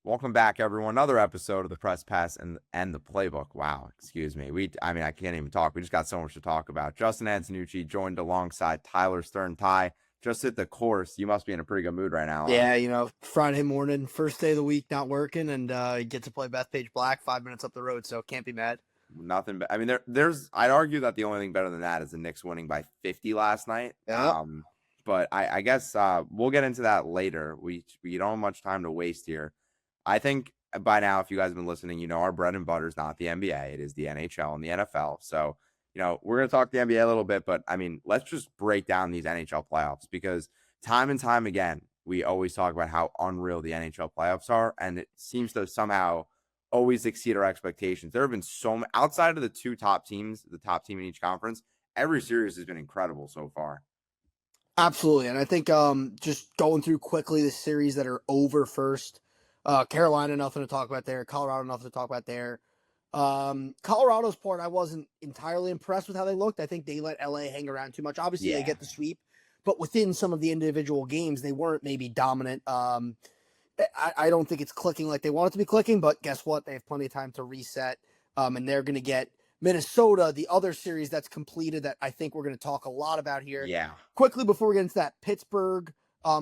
Welcome back, everyone. Another episode of the Press Pass and the Playbook. Wow, excuse me. I can't even talk. We just got so much to talk about. Justin Antonucci joined alongside Tyler Stern. Ty, just hit the course. You must be in a pretty good mood right now. Yeah, Friday morning, first day of the week, not working, and get to play Bethpage Black 5 minutes up the road, so can't be mad. Nothing. I mean, there's. I'd argue that the only thing better than that is the Knicks winning by 50 last night. Yeah. But I guess we'll get into that later. We don't have much time to waste here. I think by now, if you guys have been listening, you know our bread and butter is not the NBA. It is the NHL and the NFL. So, we're going to talk the NBA a little bit, but I mean, let's just break down these NHL playoffs because time and time again, we always talk about how unreal the NHL playoffs are, and it seems to somehow always exceed our expectations. There have been so many, outside of the two top teams, the top team in each conference, every series has been incredible so far. Absolutely, and I think just going through quickly the series that are over first. Carolina, nothing to talk about there. Colorado, nothing to talk about there. Colorado's part, I wasn't entirely impressed with how they looked. I think they let LA hang around too much. Obviously, they get the sweep, but within some of the individual games, they weren't maybe dominant. I don't think it's clicking like they want it to be clicking, but guess what? They have plenty of time to reset, and they're going to get Minnesota, the other series that's completed that I think we're going to talk a lot about here. Yeah. Quickly before we get into that, Pittsburgh,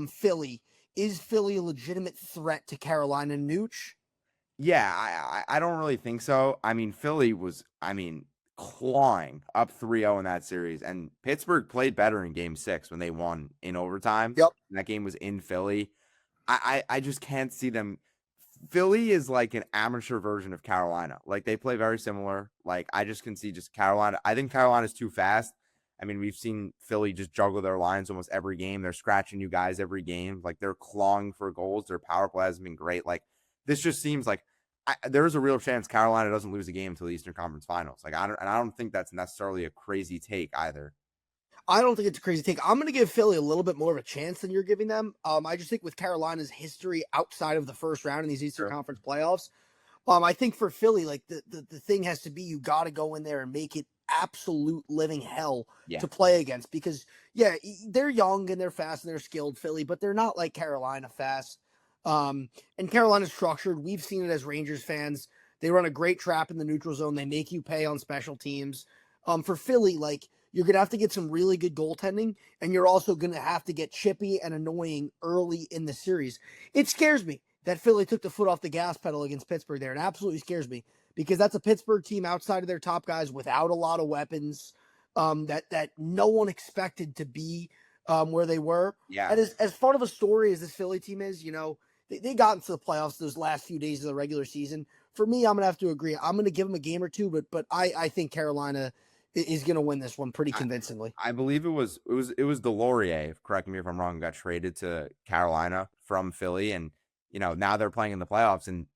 Philly. Is Philly a legitimate threat to Carolina and Nooch? Yeah, I don't really think so. I mean, Philly was, clawing up 3-0 in that series, and Pittsburgh played better in Game 6 when they won in overtime. Yep. That game was in Philly. I just can't see them. Philly is like an amateur version of Carolina. Like, they play very similar. Like, I just can see just Carolina. I think Carolina's too fast. I mean, we've seen Philly just juggle their lines almost every game. They're scratching you guys every game. Like, they're clawing for goals. Their power play has been great. Like, this just seems like there's a real chance Carolina doesn't lose a game until the Eastern Conference Finals. Like, I don't think that's necessarily a crazy take either. I don't think it's a crazy take. I'm going to give Philly a little bit more of a chance than you're giving them. I just think with Carolina's history outside of the first round in these Eastern Conference playoffs, I think for Philly, like the thing has to be you got to go in there and make it absolute living hell to play against because, they're young and they're fast and they're skilled, Philly, but they're not like Carolina fast. And Carolina's structured. We've seen it as Rangers fans. They run a great trap in the neutral zone. They make you pay on special teams. For Philly, like, you're going to have to get some really good goaltending, and you're also going to have to get chippy and annoying early in the series. It scares me that Philly took the foot off the gas pedal against Pittsburgh there. It absolutely scares me because that's a Pittsburgh team outside of their top guys without a lot of weapons that no one expected to be where they were. Yeah. And as fun of a story as this Philly team is, they got into the playoffs those last few days of the regular season. For me, I'm going to have to agree. I'm going to give them a game or two, but I think Carolina is going to win this one pretty convincingly. I believe it was Delorier, correct me if I'm wrong, got traded to Carolina from Philly, and now they're playing in the playoffs, and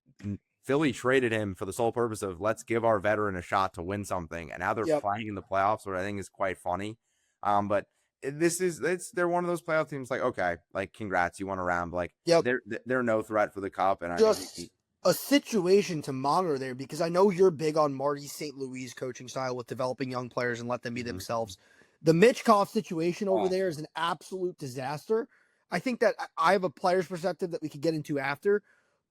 Philly traded him for the sole purpose of let's give our veteran a shot to win something, and now they're playing in the playoffs, which I think is quite funny. But they're one of those playoff teams. Like, okay, like congrats, you won a round. Like, they're no threat for the cup, and a situation to monitor there because I know you're big on Marty St. Louis' coaching style with developing young players and let them be themselves. The Mitchkov situation over there is an absolute disaster. I think that I have a player's perspective that we could get into after,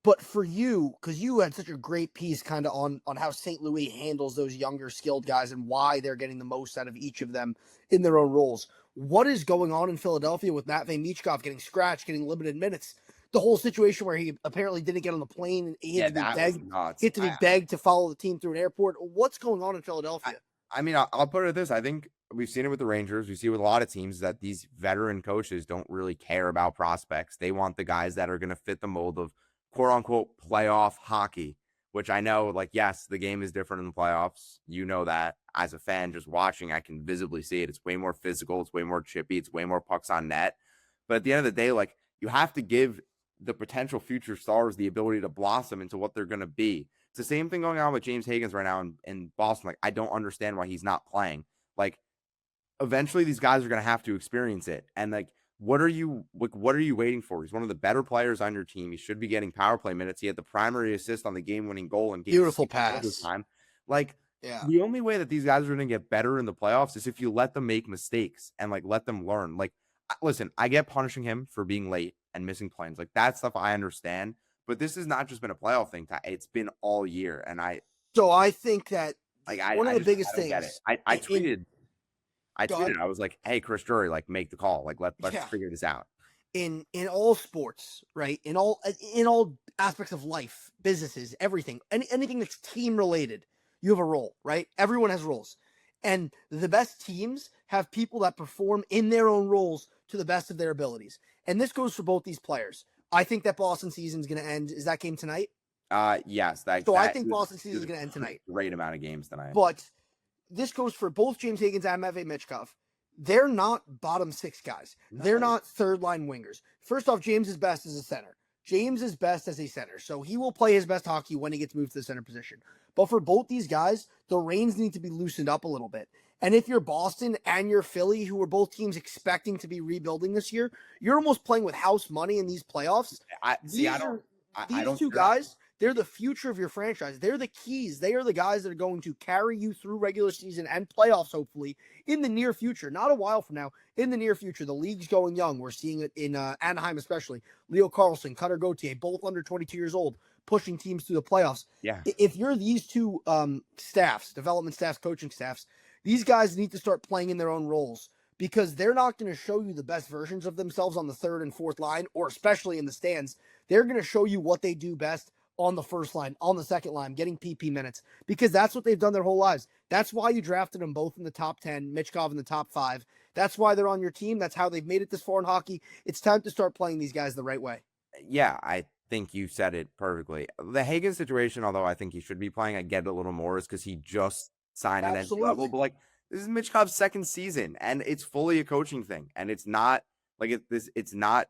but for you, because you had such a great piece kind of on how St. Louis handles those younger skilled guys and why they're getting the most out of each of them in their own roles. What is going on in Philadelphia with Matvei Michkov getting scratched, getting limited minutes? The whole situation where he apparently didn't get on the plane and he had to be begged to follow the team through an airport. What's going on in Philadelphia? I mean, I'll put it this. I think we've seen it with the Rangers. We see it with a lot of teams that these veteran coaches don't really care about prospects. They want the guys that are going to fit the mold of quote unquote playoff hockey, which I know, like, yes, the game is different in the playoffs. You know that as a fan just watching, I can visibly see it. It's way more physical. It's way more chippy. It's way more pucks on net. But at the end of the day, like, you have to give the potential future stars the ability to blossom into what they're going to be. It's the same thing going on with James Higgins right now in Boston. Like, I don't understand why he's not playing. Like, eventually these guys are going to have to experience it. And like, what are you waiting for? He's one of the better players on your team. He should be getting power play minutes. He had the primary assist on the game-winning goal in game beautiful pass this time. Like, the only way that these guys are going to get better in the playoffs is if you let them make mistakes and like let them learn. Like, listen, I get punishing him for being late and missing planes. Like, that stuff I understand. but this has not just been a playoff thing. It's been all year, and So I think that like one of the I biggest don't get it. things I in tweeted God, I was like, hey, Chris Drury, like make the call, like let's yeah, figure this out. in all sports, right? In all aspects of life, businesses, everything, anything that's team related, you have a role, right? Everyone has roles. And the best teams have people that perform in their own roles to the best of their abilities. And this goes for both these players. I think that Boston season is going to end. Is that game tonight? Yes, So I that think Boston it season was is a going to end tonight. great amount of games tonight. But this goes for both James Higgins and Matvey Michkov. They're not bottom six guys. No. They're not third line wingers. First off, James is best as a center. James is best as a center. So he will play his best hockey when he gets moved to the center position. But for both these guys, the reins need to be loosened up a little bit. And if you're Boston and you're Philly, who are both teams expecting to be rebuilding this year, you're almost playing with house money in these playoffs. I These don't two guys, they're the future of your franchise. They're the keys. They are the guys that are going to carry you through regular season and playoffs, hopefully, in the near future. Not a while from now, in the near future. The league's going young. We're seeing it in Anaheim, especially. Leo Carlson, Cutter Gauthier, both under 22 years old, pushing teams through the playoffs. Yeah. If you're these two staffs, development staffs, coaching staffs, these guys need to start playing in their own roles because they're not going to show you the best versions of themselves on the third and fourth line, or especially in the stands. They're going to show you what they do best on the first line, on the second line, getting PP minutes, because that's what they've done their whole lives. That's why you drafted them both in the top 10, Michkov in the top 5. That's why they're on your team. That's how they've made it this far in hockey. It's time to start playing these guys the right way. Yeah, I think you said it perfectly. The Hagen situation, although I think he should be playing, I get it a little more, is because he just signed an entry level. But like, this is Michkov's second season, and it's fully a coaching thing, and it's not like it's not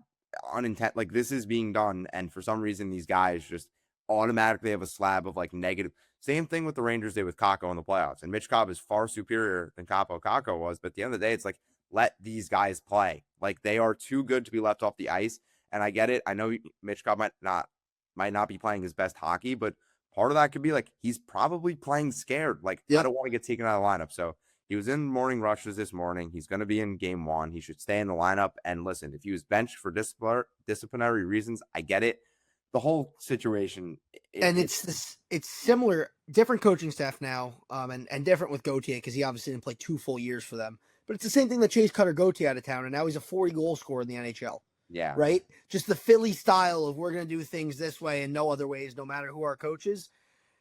unintent. Like this is being done, and for some reason, these guys just automatically have a slab of like negative. Same thing with the Rangers did with Kakko in the playoffs, and Michkov is far superior than Kakko was. But at the end of the day, it's like let these guys play. Like they are too good to be left off the ice. And I get it. I know Michkov might not be playing his best hockey, but part of that could be like he's probably playing scared. Like I don't want to get taken out of the lineup. So he was in morning rushes this morning. He's going to be in game 1. He should stay in the lineup. And listen, if he was benched for disciplinary reasons, I get it. The whole situation, it's similar, different coaching staff now, and different with Gauthier because he obviously didn't play 2 full years for them. But it's the same thing that chased Cutter Gauthier out of town, and now he's a 40 goal scorer in the NHL. Yeah. Right? Just the Philly style of we're going to do things this way and no other ways, no matter who our coach is.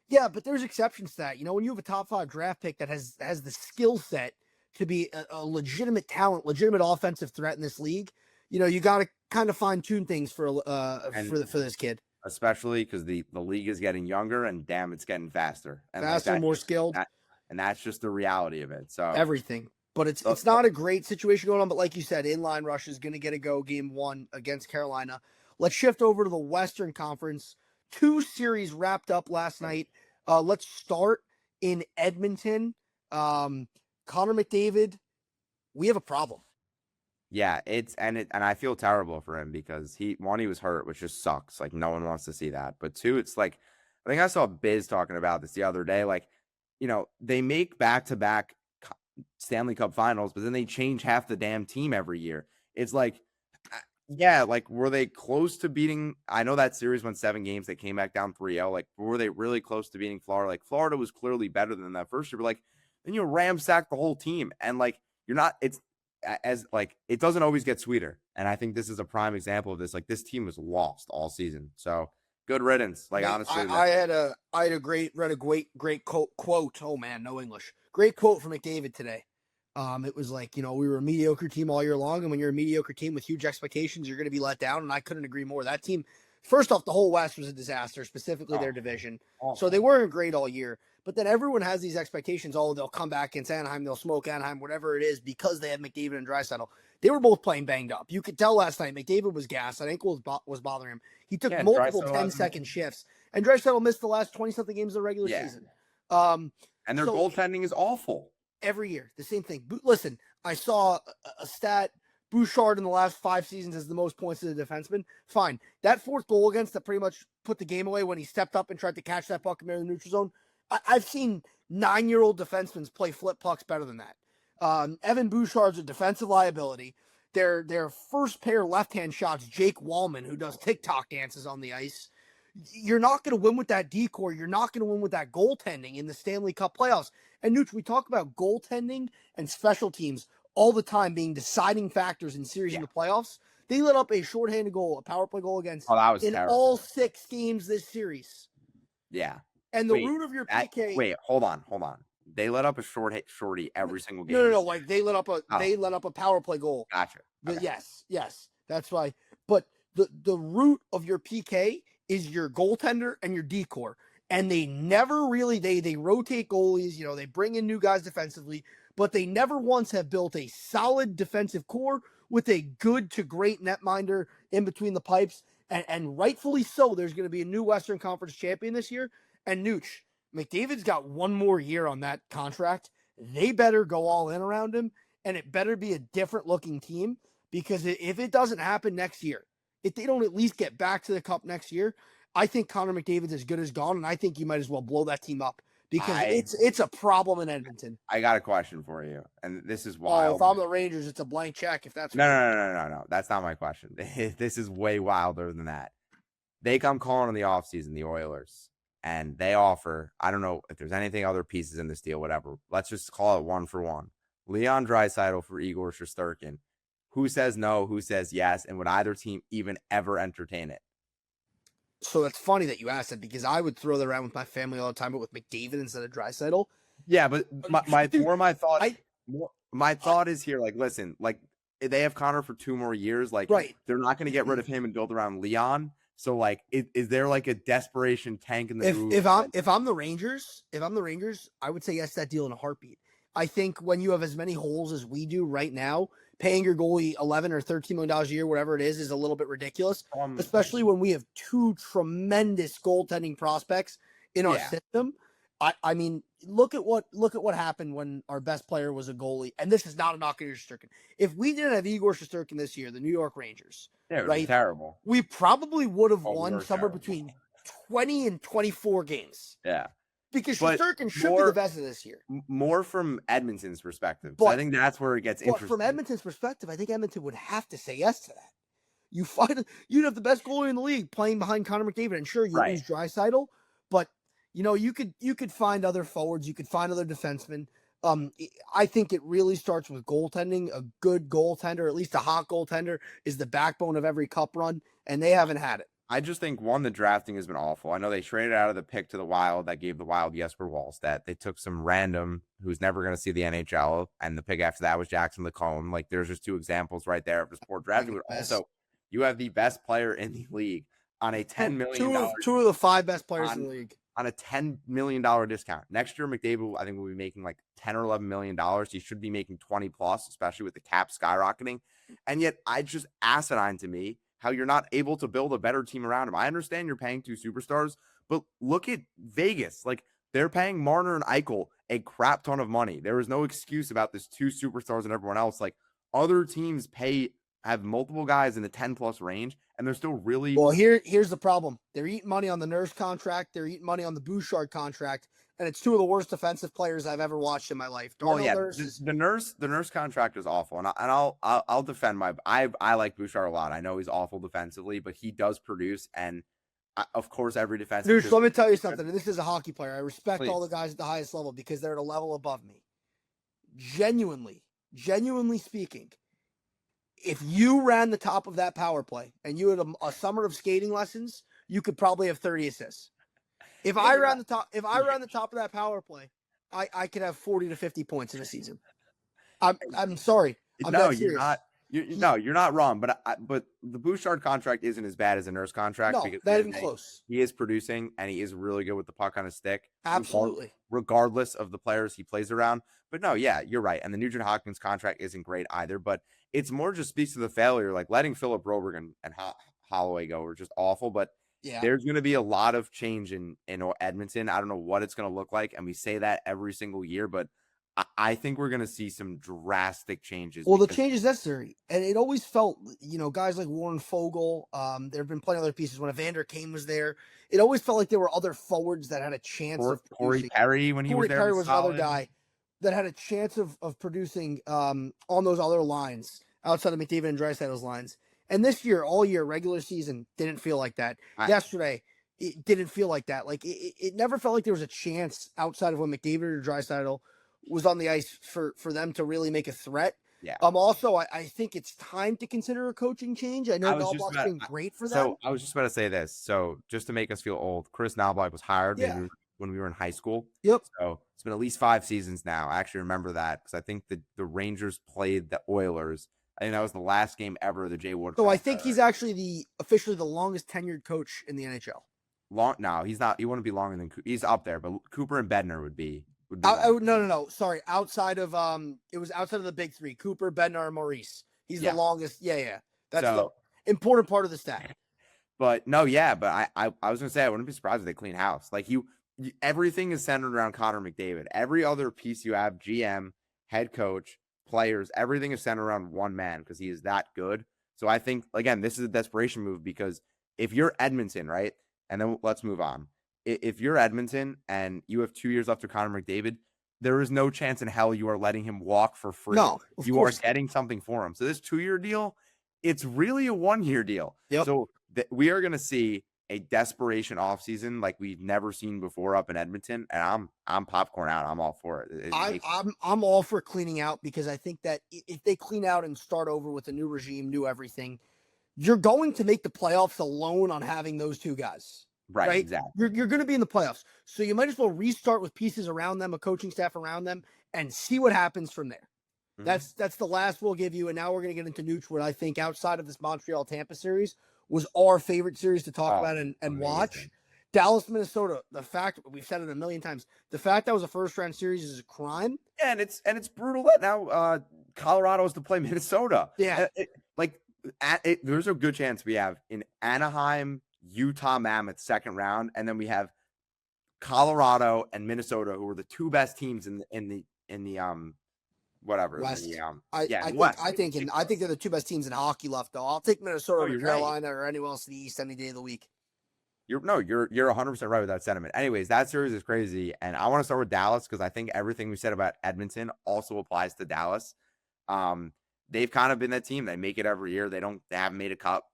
Yeah, but there's exceptions to that. You know, when you have a top 5 draft pick that has the skill set to be a legitimate talent, legitimate offensive threat in this league, you know, you got to kind of fine tune things for this kid. Especially because the league is getting younger, and damn, it's getting faster and faster, more skilled, and that's just the reality of it. So everything. But it's not a great situation going on. But like you said, inline rush is going to get a go game 1 against Carolina. Let's shift over to the Western Conference. 2 series wrapped up last night. Let's start in Edmonton. Connor McDavid, we have a problem. Yeah, and I feel terrible for him because he was hurt, which just sucks. Like no one wants to see that. But 2, it's like I think I saw Biz talking about this the other day. Like, you know, they make back-to-back Stanley Cup finals, but then they change half the damn team every year. It's like, yeah, like were they close to beating? I know that series went 7 games. They came back down 3-0. Like, were they really close to beating Florida? Like, Florida was clearly better than that first year, but like then you ramsack the whole team, and like you're not. It's as like it doesn't always get sweeter, and I think this is a prime example of this. Like this team was lost all season, so good riddance. Like honestly, I had a great quote. Oh man, no English. Great quote from McDavid today. It was like, you know, we were a mediocre team all year long, and when you're a mediocre team with huge expectations, you're going to be let down. And I couldn't agree more. That team, first off, the whole West was a disaster, specifically their division. So they weren't great all year. But then everyone has these expectations. Oh, they'll come back against Anaheim, they'll smoke Anaheim, whatever it is, because they have McDavid and Draisaitl. They were both playing banged up. You could tell last night McDavid was gassed. I think was bothering him. He took multiple 10-second shifts, and Draisaitl missed the last 20-something games of the regular season. And their goaltending is awful. Every year, the same thing. Listen, I saw a stat. Bouchard in the last 5 seasons has the most points to the defenseman. Fine. That 4th goal against that pretty much put the game away when he stepped up and tried to catch that puck in the neutral zone. I've seen 9-year-old defensemen play flip pucks better than that. Evan Bouchard's a defensive liability. Their first pair left-hand shots, Jake Wallman, who does TikTok dances on the ice. You're not going to win with that decor. You're not going to win with that goaltending in the Stanley Cup playoffs. And Nooch, we talk about goaltending and special teams all the time being deciding factors in series in Yeah. the playoffs. They let up a shorthanded goal, a power play goal against Oh, that was in terrible. all 6 games this series. Yeah. And the root of your PK. Wait, hold on. They let up a shorty every single game. No. Like they let up a power play goal. Gotcha. Okay. Yes. That's why. But the root of your PK is your goaltender and your decor. And they never really they rotate goalies, they bring in new guys defensively, but they never once have built a solid defensive core with a good to great netminder in between the pipes. And rightfully so, there's going to be a new Western Conference champion this year. And Nooch, McDavid's got one more year on that contract. They better go all in around him, and it better be a different looking team, because if it doesn't happen next year, if they don't at least get back to the Cup next year, I think Connor McDavid's as good as gone, and I think you might as well blow that team up, because it's a problem in Edmonton. I got a question for you, and this is wild. If I'm the Rangers, it's a blank check. If that's no. That's not my question. This is way wilder than that. They come calling in the offseason, the Oilers, and they offer, I don't know if there's anything other pieces in this deal, whatever. Let's just call it 1-for-1. Leon Draisaitl for Igor Shesterkin. Who says no? Who says yes? And would either team even ever entertain it? So it's funny that you asked that, because I would throw that around with my family all the time, but with McDavid instead of Draisaitl. Yeah, but my thought is here, like, listen, like, they have Connor for 2 more years. Like, right. They're not going to get rid of him and build around Leon. So, like, is there like a desperation tank in the if I'm the Rangers, I would say yes to that deal in a heartbeat. I think when you have as many holes as we do right now, paying your goalie $11 or $13 million a year, whatever it is a little bit ridiculous. Especially when we have 2 tremendous goaltending prospects in our system. I mean, look at what happened when our best player was a goalie, and this is not a knock on Igor Shesterkin. If we didn't have Igor Shesterkin this year, the New York Rangers, it was terrible. We probably would have won somewhere between 20 and 24 games. Yeah. Because Shesterkin should be the best of this year. More from Edmonton's perspective. But I think that's where it gets interesting. From Edmonton's perspective, I think Edmonton would have to say yes to that. You'd have the best goalie in the league playing behind Connor McDavid, and sure, you lose Draisaitl, but you could find other forwards, you could find other defensemen. I think it really starts with goaltending. A good goaltender, at least a hot goaltender, is the backbone of every Cup run, and they haven't had it. I just think, the drafting has been awful. I know they traded out of the pick to the Wild that gave the Wild Jesper Wallstedt. They took some random who's never going to see the NHL, and the pick after that was Jackson LeCombe. Like, there's just 2 examples right there of just poor drafting. But also, you have the best player in the league on a $10 million. Two of the 5 best players in the league. On a $10 million discount. Next year, McDavid, I think, will be making like $10 or $11 million. He should be making 20 plus, especially with the cap skyrocketing. And yet, it's just asinine to me how you're not able to build a better team around him. I understand you're paying 2 superstars, but look at Vegas. Like, they're paying Marner and Eichel a crap ton of money. There is no excuse about this 2 superstars and everyone else. Like, other teams have multiple guys in the 10 plus range, and they're still really well. Here's the problem: they're eating money on the Nurse contract, they're eating money on the Bouchard contract, and it's 2 of the worst defensive players I've ever watched in my life. The Nurse contract is awful, and I'll defend I like Bouchard a lot. I know he's awful defensively, but he does produce, and of course every defensive. Dude, let me tell you something. And this is a hockey player. I respect all the guys at the highest level because they're at a level above me. Genuinely speaking. If you ran the top of that power play and you had a summer of skating lessons, you could probably have 30 assists. If I ran the top of that power play, I could have 40 to 50 points in a season. I'm sorry. You're not wrong, but the Bouchard contract isn't as bad as a Nurse contract. No, not even close. He is producing, and he is really good with the puck on his stick. Absolutely. Regardless of the players he plays around. But no, yeah, you're right. And the Nugent Hopkins contract isn't great either, but it's more just speaks to the failure. Like, letting Philip Broberg and Holloway go are just awful, but there's going to be a lot of change in Edmonton. I don't know what it's going to look like, and we say that every single year, but I think we're going to see some drastic changes. Well, the change is necessary. And it always felt, guys like Warren Fogle, there have been plenty of other pieces. When Evander Kane was there, it always felt like there were other forwards that had a chance of Corey Perry when he was there. Corey Perry was another guy that had a chance of producing on those other lines outside of McDavid and Draisaitl's lines. And this year, all year, regular season, didn't feel like that. Yesterday, it didn't feel like that. Like it never felt like there was a chance outside of when McDavid or Draisaitl was on the ice for them to really make a threat. Yeah. Also, I think it's time to consider a coaching change. I know I was just Dahlbach's about been great for them. so I was just about to say this. So just to make us feel old, Chris Knobloch was hired Yeah. maybe when we were in high school. Yep. So it's been at least 5 seasons now. I actually remember that because I think the Rangers played the Oilers. I think that was the last game ever. The Jay Woodcroft. So I think he's actually officially the longest tenured coach in the NHL. Long. No, he's not. He wouldn't be longer than he's up there, but Cooper and Bednar would be. No. Sorry, outside of it was outside of the big three: Cooper, Bednar, and Maurice. He's the longest. Yeah. That's the important part of the stat. But no, yeah, but I was gonna say I wouldn't be surprised if they clean house. Like everything is centered around Connor McDavid. Every other piece you have, GM, head coach, players, everything is centered around one man because he is that good. So I think again, this is a desperation move because if you're Edmonton, right, and then let's move on. If you're Edmonton and you have 2 years left to Connor McDavid, there is no chance in hell you are letting him walk for free. No, you are getting something for him. So this 2-year deal, it's really a 1-year deal. Yep. So we are going to see a desperation offseason like we've never seen before up in Edmonton, and I'm popcorn out. I'm all for it. I'm all for cleaning out because I think that if they clean out and start over with a new regime, new everything, you're going to make the playoffs alone on having those two guys. Right? Exactly. You're going to be in the playoffs, so you might as well restart with pieces around them, a coaching staff around them, and see what happens from there. Mm-hmm. That's the last we'll give you, and now we're going to get into Nooch, what I think outside of this Montreal Tampa series was our favorite series to talk about and watch. Dallas, Minnesota. The fact we've said it a million times, the fact that was a first round series is a crime. Yeah, and it's brutal that now Colorado is to play Minnesota. Yeah, there's a good chance we have in Anaheim, Utah, Mammoth second round, and then we have Colorado and Minnesota, who are the two best teams in the whatever West. I think they're the two best teams in hockey left. Though I'll take Minnesota or Carolina or anyone else in the East any day of the week. You're 100% right with that sentiment. Anyways, that series is crazy, and I want to start with Dallas because I think everything we said about Edmonton also applies to Dallas. They've kind of been that team. They make it every year. They haven't made a cup.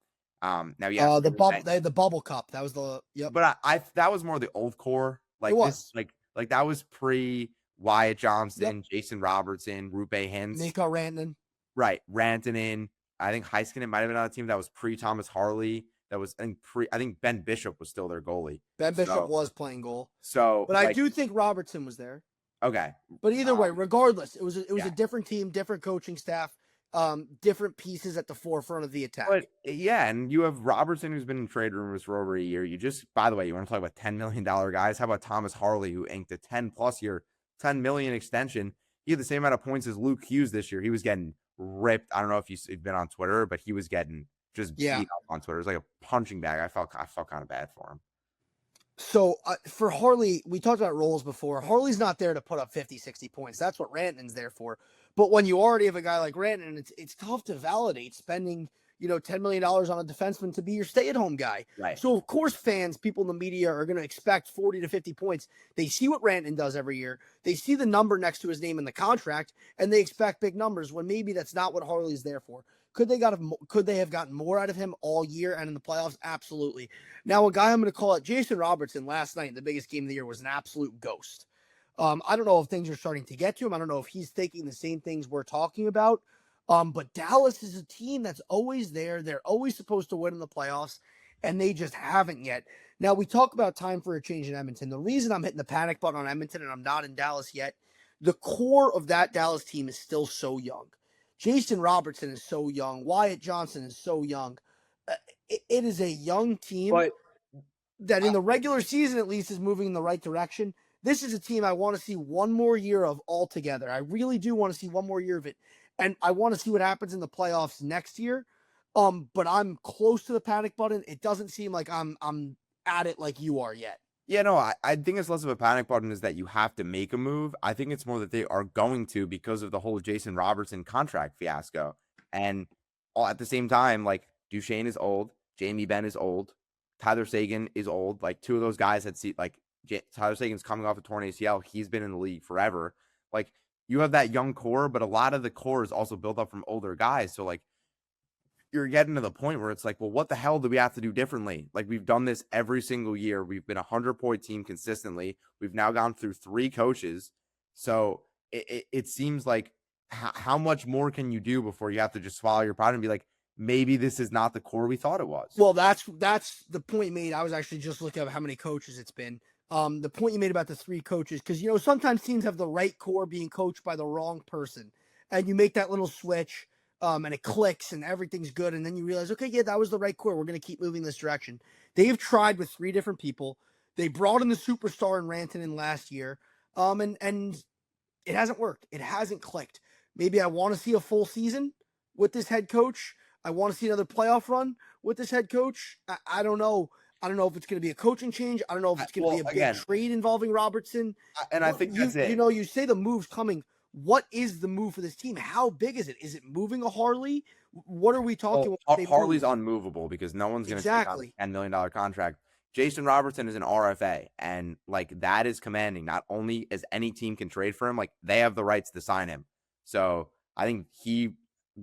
Now they had the bubble cup. That was the But that was more the old core. Like it was like that was pre Wyatt Johnston, Jason Robertson, Rupe Hintz, Mikko Rantanen. Right, Rantanen. I think Heiskanen might have been on the team that was pre Thomas Harley. That was I think Ben Bishop was still their goalie. Ben Bishop was playing goal. So, but I do think Robertson was there. Okay, but either way, regardless, it was a different team, different coaching staff. Different pieces at the forefront of the attack. But yeah, and you have Robertson, who's been in trade rumors for over a year. By the way, you want to talk about $10 million guys? How about Thomas Harley, who inked a 10+ year, $10 million extension? He had the same amount of points as Luke Hughes this year. He was getting ripped. I don't know if you've been on Twitter, but he was getting just beat up on Twitter. It was like a punching bag. I felt kind of bad for him. So for Harley, we talked about roles before. Harley's not there to put up 50, 60 points. That's what Rantanen's there for. But when you already have a guy like Rantanen, it's tough to validate spending, $10 million on a defenseman to be your stay-at-home guy. Right. So, of course, fans, people in the media are going to expect 40 to 50 points. They see what Rantanen does every year. They see the number next to his name in the contract, and they expect big numbers when maybe that's not what Harley's there for. Could they have gotten more out of him all year and in the playoffs? Absolutely. Now, a guy I'm going to call it, Jason Robertson, last night in the biggest game of the year was an absolute ghost. I don't know if things are starting to get to him. I don't know if he's thinking the same things we're talking about. But Dallas is a team that's always there. They're always supposed to win in the playoffs, and they just haven't yet. Now, we talk about time for a change in Edmonton. The reason I'm hitting the panic button on Edmonton and I'm not in Dallas yet, the core of that Dallas team is still so young. Jason Robertson is so young. Wyatt Johnston is so young. It is a young team that in the regular season at least is moving in the right direction. This is a team I want to see one more year of altogether. I really do want to see one more year of it. And I want to see what happens in the playoffs next year. But I'm close to the panic button. It doesn't seem like I'm at it like you are yet. Yeah, no, I think it's less of a panic button is that you have to make a move. I think it's more that they are going to because of the whole Jason Robertson contract fiasco. And at the same time, like Duchesne is old, Jamie Benn is old, Tyler Seguin is old. Like two of those guys Tyler Seguin's coming off a torn ACL. He's been in the league forever. Like you have that young core, but a lot of the core is also built up from older guys. So like you're getting to the point where it's like, well, what the hell do we have to do differently? Like, we've done this every single year. We've been a 100-point team consistently. We've now gone through 3 coaches. So it seems like how much more can you do before you have to just swallow your pride and be like, maybe this is not the core we thought it was. Well, that's the point made. I was actually just looking up how many coaches it's been. The point you made about the 3 coaches, because sometimes teams have the right core being coached by the wrong person, and you make that little switch, and it clicks, and everything's good, and then you realize, okay, yeah, that was the right core. We're going to keep moving this direction. They've tried with 3 different people. They brought in the superstar in Rantanen last year, and it hasn't worked. It hasn't clicked. Maybe I want to see a full season with this head coach. I want to see another playoff run with this head coach. I don't know. I don't know if it's going to be a coaching change. I don't know if it's going to be a big trade involving Robertson. And I think that's it. You say the move's coming. What is the move for this team? How big is it? Is it moving a Harley? What are we talking about? Harley's unmovable because no one's going to take on a $10 million contract. Jason Robertson is an RFA, and like that is commanding. Not only as any team can trade for him, like they have the rights to sign him. So I think he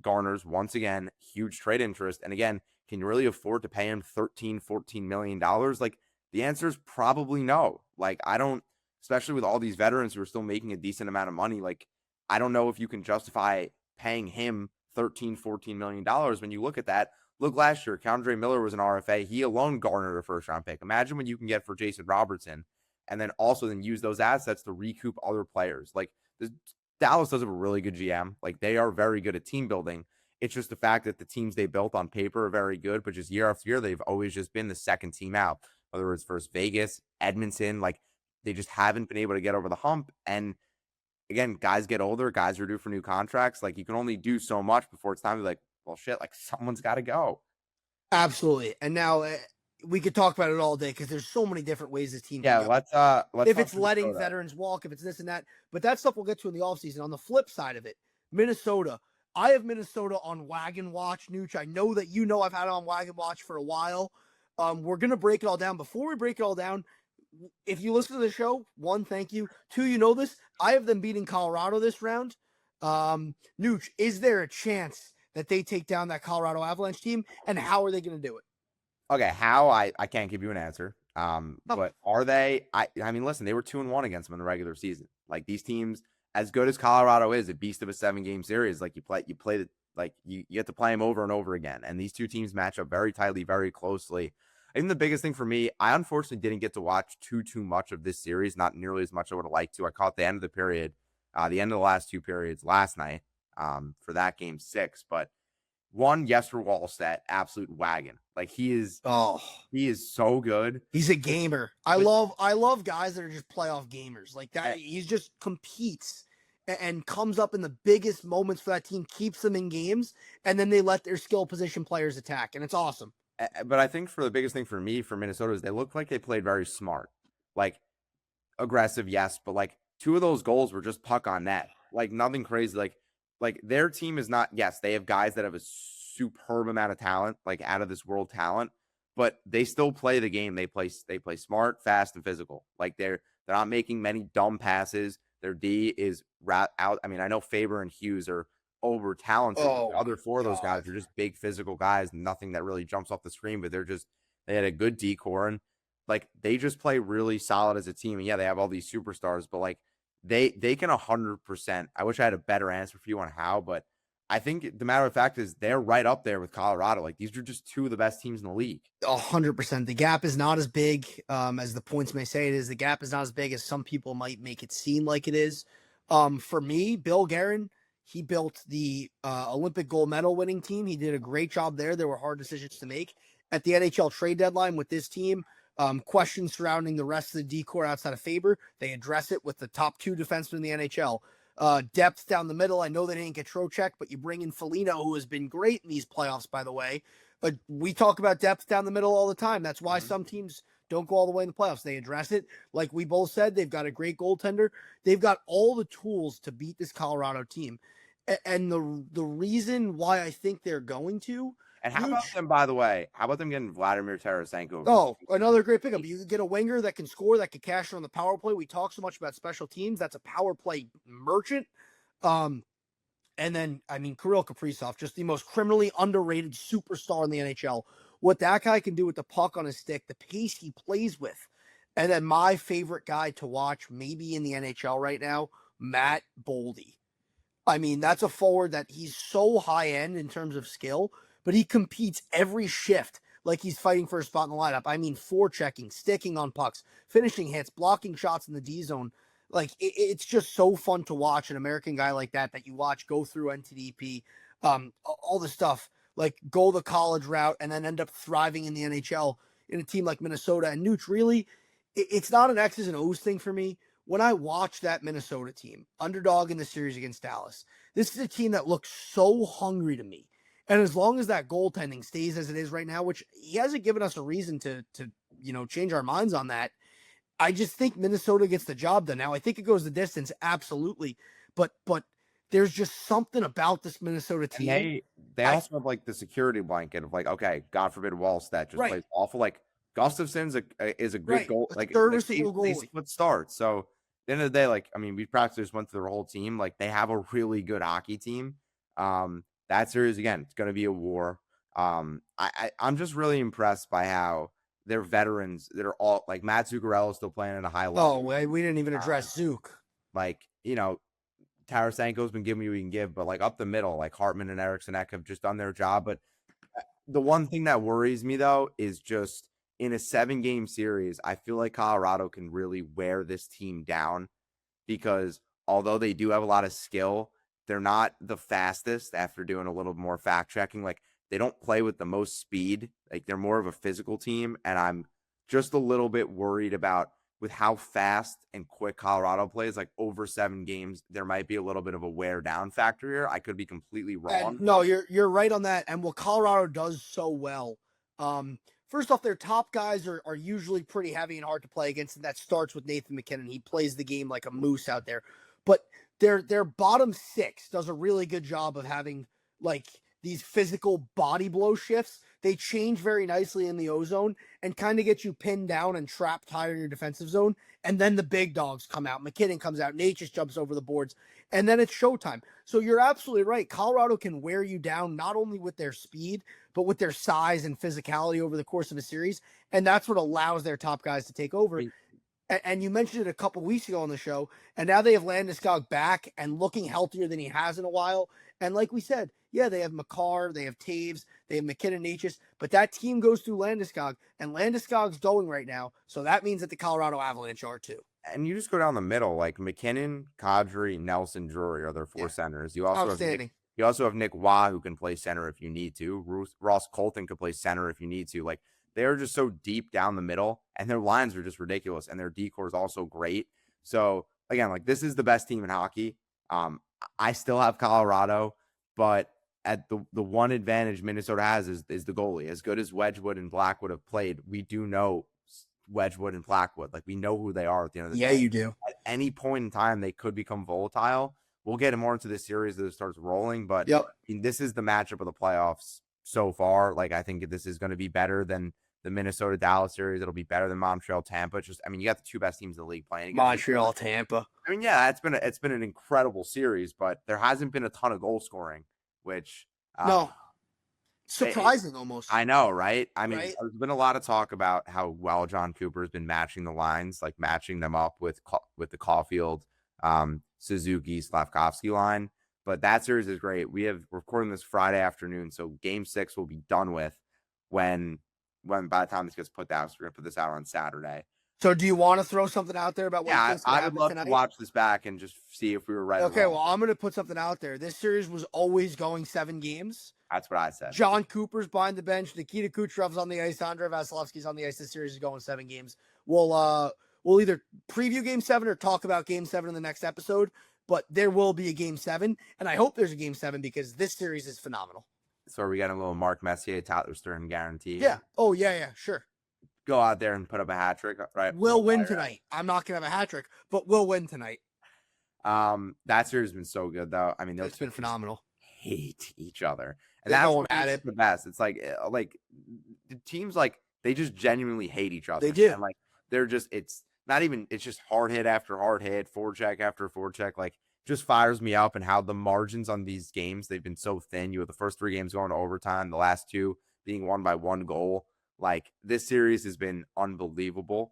garners once again huge trade interest. And again, can you really afford to pay him $13-14 million? Like the answer is probably no. Like I don't, especially with all these veterans who are still making a decent amount of money. Like I don't know if you can justify paying him $13-14 million when you look at that. Look, last year, K'Andre Miller was an RFA. He alone garnered a first-round pick. Imagine what you can get for Jason Robertson, and then also use those assets to recoup other players. Like Dallas does have a really good GM. Like they are very good at team building. It's just the fact that the teams they built on paper are very good, but just year after year, they've always just been the second team out. Whether it's versus Vegas, Edmonton, like they just haven't been able to get over the hump. And again, guys get older, guys are due for new contracts. Like you can only do so much before it's time to be like, well, shit, like someone's got to go. Absolutely. And now we could talk about it all day because there's so many different ways this team can go. Let's if it's letting veterans walk, if it's this and that, but that stuff we'll get to in the offseason. On the flip side of it, Minnesota. I have Minnesota on Wagon Watch, Nooch. I know that I've had it on Wagon Watch for a while. We're going to break it all down. Before we break it all down, if you listen to the show, 1, thank you. 2, this. I have them beating Colorado this round. Nooch, is there a chance that they take down that Colorado Avalanche team, and how are they going to do it? Okay, how I can't give you an answer. But are they? I mean, listen, they were 2-1 against them in the regular season. Like these teams, as good as Colorado is, a beast of a 7-game series. Like you play you get to play them over and over again. And these two teams match up very tightly, very closely. I think the biggest thing for me, I unfortunately didn't get to watch too much of this series, not nearly as much as I would have liked to. I caught the end of the period, the end of the last 2 periods last night for that game 6. But one, Jesper Wallstedt, absolute wagon. Like he is so good. He's a gamer. I love guys that are just playoff gamers like that. He just competes and comes up in the biggest moments for that team, keeps them in games, and then they let their skill position players attack, and it's awesome. But I think for the biggest thing for me, for Minnesota, is they look like they played very smart. Like, aggressive, yes, but, like, 2 of those goals were just puck on net. Like, nothing crazy. Like their team is not, yes, they have guys that have a superb amount of talent, like, out of this world talent, but they still play the game. They play smart, fast, and physical. Like, they're not making many dumb passes. Their D is out. I mean, I know Faber and Hughes are over talented. The other 4 of those guys are just big physical guys, nothing that really jumps off the screen, but they had a good D core, and like they just play really solid as a team. And yeah, they have all these superstars, but like they can 100%. I wish I had a better answer for you on how, but I think the matter of fact is they're right up there with Colorado. Like these are just 2 of the best teams in the league. 100%. The gap is not as big as the points may say it is. The gap is not as big as some people might make it seem like it is. For me, Bill Guerin, he built the Olympic gold medal winning team. He did a great job there. There were hard decisions to make at the NHL trade deadline with this team. Questions surrounding the rest of the D-core outside of Faber. They address it with the top 2 defensemen in the NHL. Depth down the middle. I know they didn't get Trocheck, but you bring in Foligno, who has been great in these playoffs, by the way. But we talk about depth down the middle all the time. That's why some teams don't go all the way in the playoffs. They address it. Like we both said, they've got a great goaltender. They've got all the tools to beat this Colorado team. And the reason why I think they're going to. And how about them, by the way? How about them getting Vladimir Tarasenko? Oh, another great pickup. You get a winger that can score, that can cash in on the power play. We talk so much about special teams. That's a power play merchant. And then, I mean, Kirill Kaprizov, just the most criminally underrated superstar in the NHL. What that guy can do with the puck on his stick, the pace he plays with. And then my favorite guy to watch, maybe in the NHL right now, Matt Boldy. I mean, that's a forward that he's so high end in terms of skill, but he competes every shift like he's fighting for a spot in the lineup. I mean, forechecking, sticking on pucks, finishing hits, blocking shots in the D zone. Like it's just so fun to watch an American guy like that you watch go through NTDP, all the stuff, like go the college route and then end up thriving in the NHL in a team like Minnesota. And Nooch, really, it's not an X's and O's thing for me. When I watch that Minnesota team, underdog in the series against Dallas, this is a team that looks so hungry to me. And as long as that goaltending stays as it is right now, which he hasn't given us a reason to change our minds on that, I just think Minnesota gets the job done. Now, I think it goes the distance, absolutely. But there's just something about this Minnesota team. And they also have like the security blanket of like, okay, God forbid Wallstedt just plays awful. Like Gustafson's is a good goal, like a foot start. So at the end of the day, like, I mean, we practically just went through their whole team. Like they have a really good hockey team. That series again, it's going to be a war. I'm just really impressed by how their veterans that are all like Matt Zuccarello still playing at a high level. Oh, we didn't even address Zook. Like, Tarasenko's been giving you what he can give, but like up the middle, like Hartman and Eriksson Ek have just done their job. But the one thing that worries me though is just in a 7-game series, I feel like Colorado can really wear this team down because although they do have a lot of skill, they're not the fastest after doing a little more fact checking. Like they don't play with the most speed. Like they're more of a physical team. And I'm just a little bit worried about with how fast and quick Colorado plays, like over 7 games, there might be a little bit of a wear down factor here. I could be completely wrong. And no, you're right on that. And what Colorado does so well, first off, their top guys are usually pretty heavy and hard to play against, and that starts with Nathan McKinnon. He plays the game like a moose out there. But their bottom 6 does a really good job of having like these physical body blow shifts. They change very nicely in the O-zone and kind of get you pinned down and trapped higher in your defensive zone. And then the big dogs come out. McKinnon comes out. Nate just jumps over the boards. And then it's showtime. So you're absolutely right. Colorado can wear you down not only with their speed, but with their size and physicality over the course of a series. And that's what allows their top guys to take over. And you mentioned it a couple weeks ago on the show. And now they have Landeskog back and looking healthier than he has in a while. And like we said, yeah, they have Makar, they have Taves, they have McKinnon, Natchez, but that team goes through Landeskog, and Landeskog's going right now, so that means that the Colorado Avalanche are too. And you just go down the middle, like McKinnon, Kadri, Nelson, Drury are their 4 centers. You also have Nick Waugh, who can play center if you need to. Ross Colton could play center if you need to. Like they are just so deep down the middle, and their lines are just ridiculous, and their decor is also great. So again, like this is the best team in hockey. I still have Colorado, but at the one advantage Minnesota has is the goalie. As good as Wedgwood and Blackwood have played, we do know Wedgwood and Blackwood. Like we know who they are at the end of the day. Yeah, you do. At any point in time, they could become volatile. We'll get more into this series as it starts rolling, but I mean, this is the matchup of the playoffs so far. Like I think this is going to be better than the Minnesota Dallas series. It'll be better than Montreal Tampa. Just I mean, you got the 2 best teams in the league playing against Montreal Tampa. I mean, yeah, it's been an incredible series, but there hasn't been a ton of goal scoring, which no. Surprising almost. I know, right? I mean, there's been a lot of talk about how well John Cooper has been matching the lines, like matching them up with the Caulfield, Suzuki, Slavkovsky line. But that series is great. We're recording this Friday afternoon, so Game 6 will be done with when by the time this gets put out. So we're gonna put this out on Saturday. So do you want to throw something out there about what I would love to watch this back and just see if we were right. Okay, well, I'm going to put something out there. This series was always going 7 games. That's what I said. John Cooper's behind the bench. Nikita Kucherov's on the ice. Andrei Vasilevsky's on the ice. This series is going 7 games. We'll either preview Game 7 or talk about Game 7 in the next episode, but there will be a Game 7, and I hope there's a Game 7 because this series is phenomenal. So are we getting a little Mark Messier, Tyler Stern guarantee? Yeah. Oh, yeah, sure. Go out there and put up a hat trick, right? We'll win tonight. I'm not gonna have a hat trick, but we'll win tonight. That series has been so good, though. I mean, it's been phenomenal. Hate each other, and that's what at it the best. It's like the teams they just genuinely hate each other. They do, and it's not even. It's just hard hit after hard hit, forecheck after forecheck. Like just fires me up, and how the margins on these games, they've been so thin. You have the first 3 games going to overtime, the last 2 being won by 1 goal. Like, this series has been unbelievable.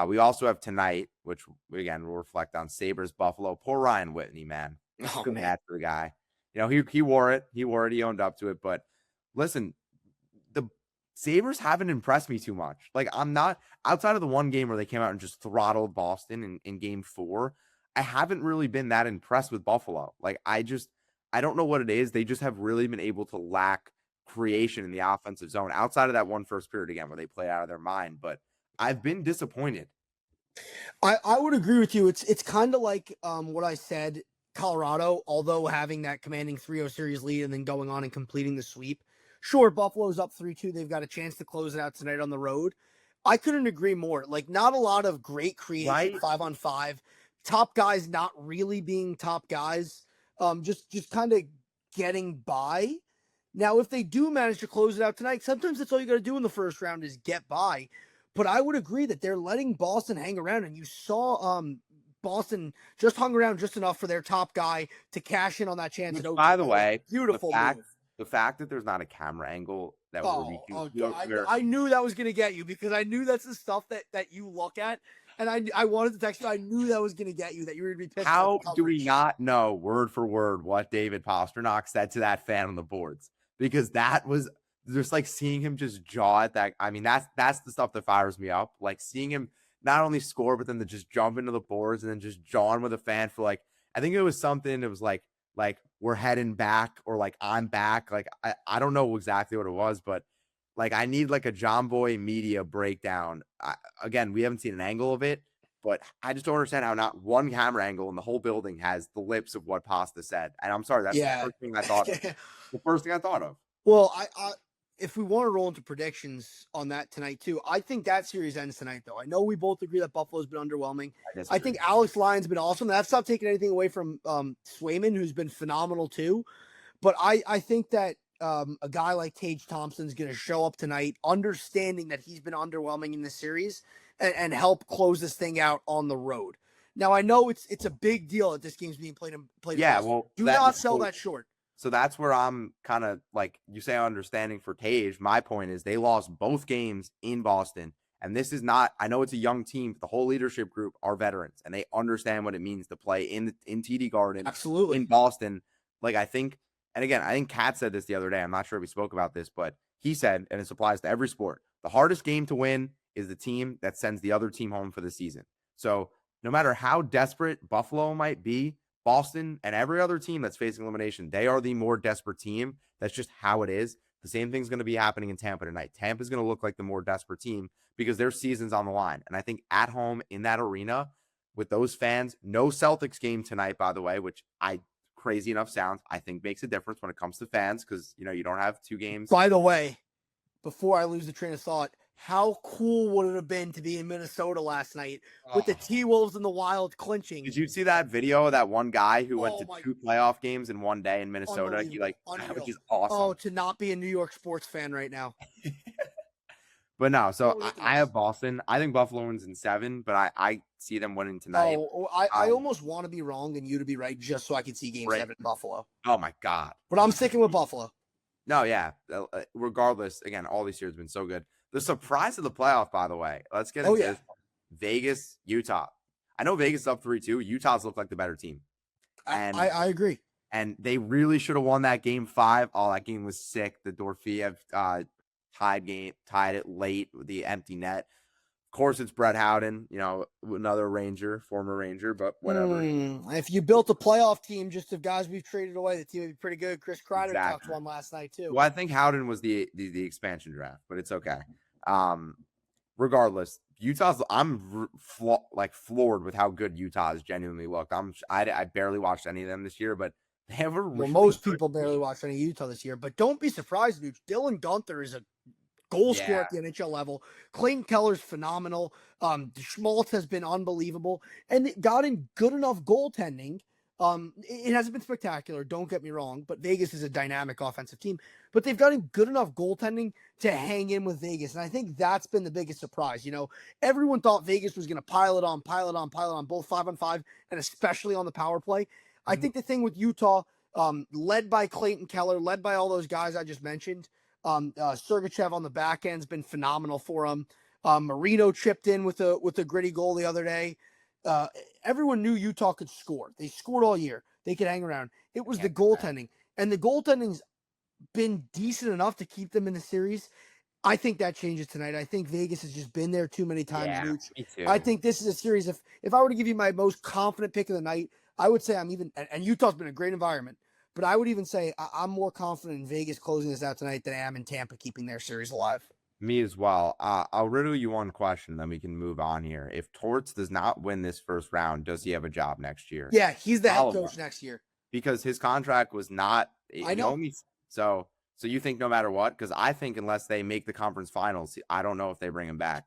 We also have tonight, which again we'll reflect on, Sabres Buffalo. Poor Ryan Whitney, man. Oh Feel man. bad for the guy. He wore it. He wore it. He owned up to it. But listen, the Sabres haven't impressed me too much. Like, I'm not, outside of the one game where they came out and just throttled Boston in game 4. I haven't really been that impressed with Buffalo. Like, I don't know what it is. They just have really been able to lack creation in the offensive zone outside of that one first period again where they played out of their mind. But I've been disappointed. I would agree with you. It's kind of like what I said. Colorado, although having that commanding 3-0 series lead and then going on and completing the sweep. Sure, Buffalo's up 3-2. They've got a chance to close it out tonight on the road. I couldn't agree more. Like, not a lot of great creation, Right? 5-on-5. Top guys not really being top guys. Just kind of getting by. Now, if they do manage to close it out tonight, sometimes that's all you got to do in the first round is get by. But I would agree that they're letting Boston hang around, and you saw Boston just hung around just enough for their top guy to cash in on that chance. Which, At by the way, beautiful move. the fact that there's not a camera angle that I knew that was gonna get you, because I knew that's the stuff that you look at, and I wanted to text you. I knew that was gonna get you, that you were gonna be pissed. How do we not know word for word what David Pastrnak said to that fan on the boards? Because that was just like seeing him just jaw at that. I mean, that's the stuff that fires me up. Like, seeing him not only score, but then to just jump into the boards and then just jawing with a fan for, like, I think it was something. It was like we're heading back, or like I'm back. Like, I don't know exactly what it was, but like, I need like a John Boy media breakdown. Again, we haven't seen an angle of it, but I just don't understand how not one camera angle in the whole building has the lips of what Pasta said. And I'm sorry, that's the first thing I thought of. The first thing I thought of. Well, if we want to roll into predictions on that tonight too, I think that series ends tonight, though. I know we both agree that Buffalo's been underwhelming. I think Alex Lyon's been awesome. That's not taking anything away from Swayman, who's been phenomenal too. But I think that a guy like Tage Thompson's going to show up tonight, understanding that he's been underwhelming in this series, and help close this thing out on the road. Now, I know it's a big deal that this game's being played. Yeah, well, do not sell that short. So that's where I'm kind of like, you say understanding for Tage. My point is they lost both games in Boston. And this is not, I know it's a young team, but the whole leadership group are veterans, and they understand what it means to play in TD Garden. Absolutely. In Boston. Like, I think, and again, I think Kat said this the other day. I'm not sure if we spoke about this, but he said, and it applies to every sport, the hardest game to win is the team that sends the other team home for the season. So no matter how desperate Buffalo might be, Boston and every other team that's facing elimination, they are the more desperate team. That's just how it is. The same thing's going to be happening in Tampa tonight. Tampa's going to look like the more desperate team because their season's on the line. And I think at home in that arena with those fans, no Celtics game tonight, by the way, which crazy enough sounds, I think makes a difference when it comes to fans, because, you don't have 2 games. By the way, before I lose the train of thought, how cool would it have been to be in Minnesota last night with the T-Wolves and the Wild clinching? Did you see that video of that one guy who went to 2 playoff games in one day in Minnesota? He which is awesome. Oh, to not be a New York sports fan right now. But no, so I have Boston. I think Buffalo wins in 7, but I see them winning tonight. I almost want to be wrong and you to be right, just so I can see game 7 in Buffalo. Oh my God. But I'm sticking with Buffalo. No, yeah. Regardless, again, all these years have been so good. The surprise of the playoff, by the way, let's get into this. Vegas, Utah. I know Vegas is up 3-2. Utah's look like the better team. And I agree. And they really should have won that game 5. Oh, that game was sick. The Dorofeyev tied it late with the empty net. Of course, it's Brett Howden, another Ranger, former Ranger, but whatever. If you built a playoff team just of guys we've traded away, the team would be pretty good. Chris Kreider tucked one last night too. Well, I think Howden was the expansion draft, but it's okay. Regardless, I'm floored with how good Utah has genuinely looked. I barely watched any of them this year, but they have most people barely watched any Utah this year. But don't be surprised, dude. Dylan Gunther is a goal scorer at the NHL level. Clayton Keller's phenomenal. Schmaltz has been unbelievable, and it got in good enough goaltending. It hasn't been spectacular, don't get me wrong, but Vegas is a dynamic offensive team. But they've gotten good enough goaltending to hang in with Vegas, and I think that's been the biggest surprise. Everyone thought Vegas was going to pile it on both 5-on-5 and especially on the power play. I think the thing with Utah, led by Clayton Keller, led by all those guys I just mentioned, Sergachev on the back end's been phenomenal for him. Marino chipped in with a gritty goal the other day. Uh, Everyone knew Utah could score. They scored all year. They could hang around. It was the goaltending, and the goaltending's been decent enough to keep them in the series. I think that changes tonight. I think Vegas has just been there too many times, Yeah, Mooch. me I too. think this is a series. If I were to give you my most confident pick of the night, I would say I'm even. And Utah's been a great environment, but I would even say I'm more confident in Vegas closing this out tonight than I am in Tampa keeping their series alive. Me as well. I'll riddle you one question, then we can move on here. If Torts does not win this first round, does he have a job next year? Yeah, he's the head Oliver, coach next year. because his contract was not. I He know. only so you think no matter what? Because I think unless they make the conference finals, I don't know if they bring him back.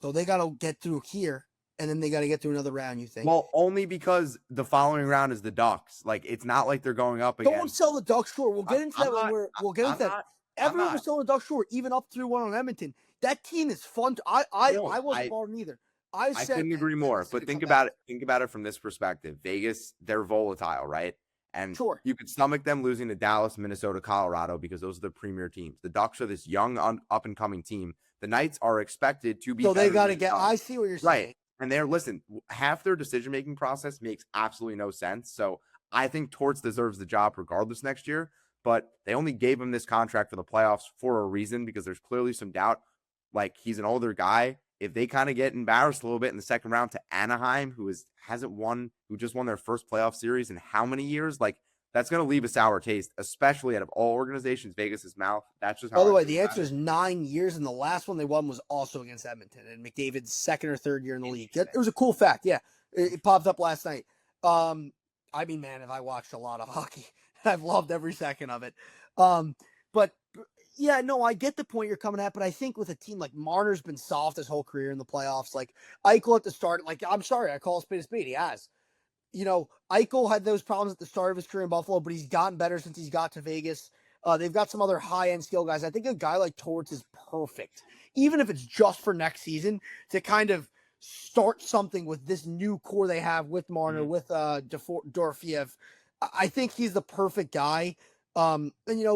So they got to get through here, and then they got to get through another round. You think? Well, only because the following round is the Ducks. Like it's not like they're going up again. Don't sell the Ducks short. We'll get into that when we'll get into that. I'm Everyone not. was selling the Ducks short, even up 3-1 on Edmonton. That team is fun. I wasn't bought in either. I couldn't agree more. But think about it. Think about it from this perspective. Vegas, they're volatile, right? And Sure. you could stomach them losing to Dallas, Minnesota, Colorado because those are the premier teams. The Ducks are this young, up and coming team. The Knights are expected to be. So they got to get. I see what you're saying. Right. And listen, half their decision making process makes absolutely no sense. So I think Torts deserves the job regardless next year. But they only gave him this contract for the playoffs for a reason because there's clearly some doubt. Like he's an older guy. If they kind of get embarrassed a little bit in the second round to Anaheim, who just won their first playoff series in how many years? Like that's going to leave a sour taste, especially out of all organizations, Vegas's mouth. That's just how. By the way, the answer is 9 years, and the last one they won was also against Edmonton and Mcdavids' second or third year in the league. It was a cool fact. Yeah, it popped up last night. I mean, man, have I watched a lot of hockey? I've loved every second of it. But yeah, no, I get the point you're coming at, but I think with a team like Marner's been soft his whole career in the playoffs. Like Eichel at the start, like I'm sorry, I call a spade. He has. Eichel had those problems at the start of his career in Buffalo, but he's gotten better since he's got to Vegas. They've got some other high-end skill guys. I think a guy like Torts is perfect, even if it's just for next season, to kind of start something with this new core they have with Marner, with Dorfiev. I think he's the perfect guy. And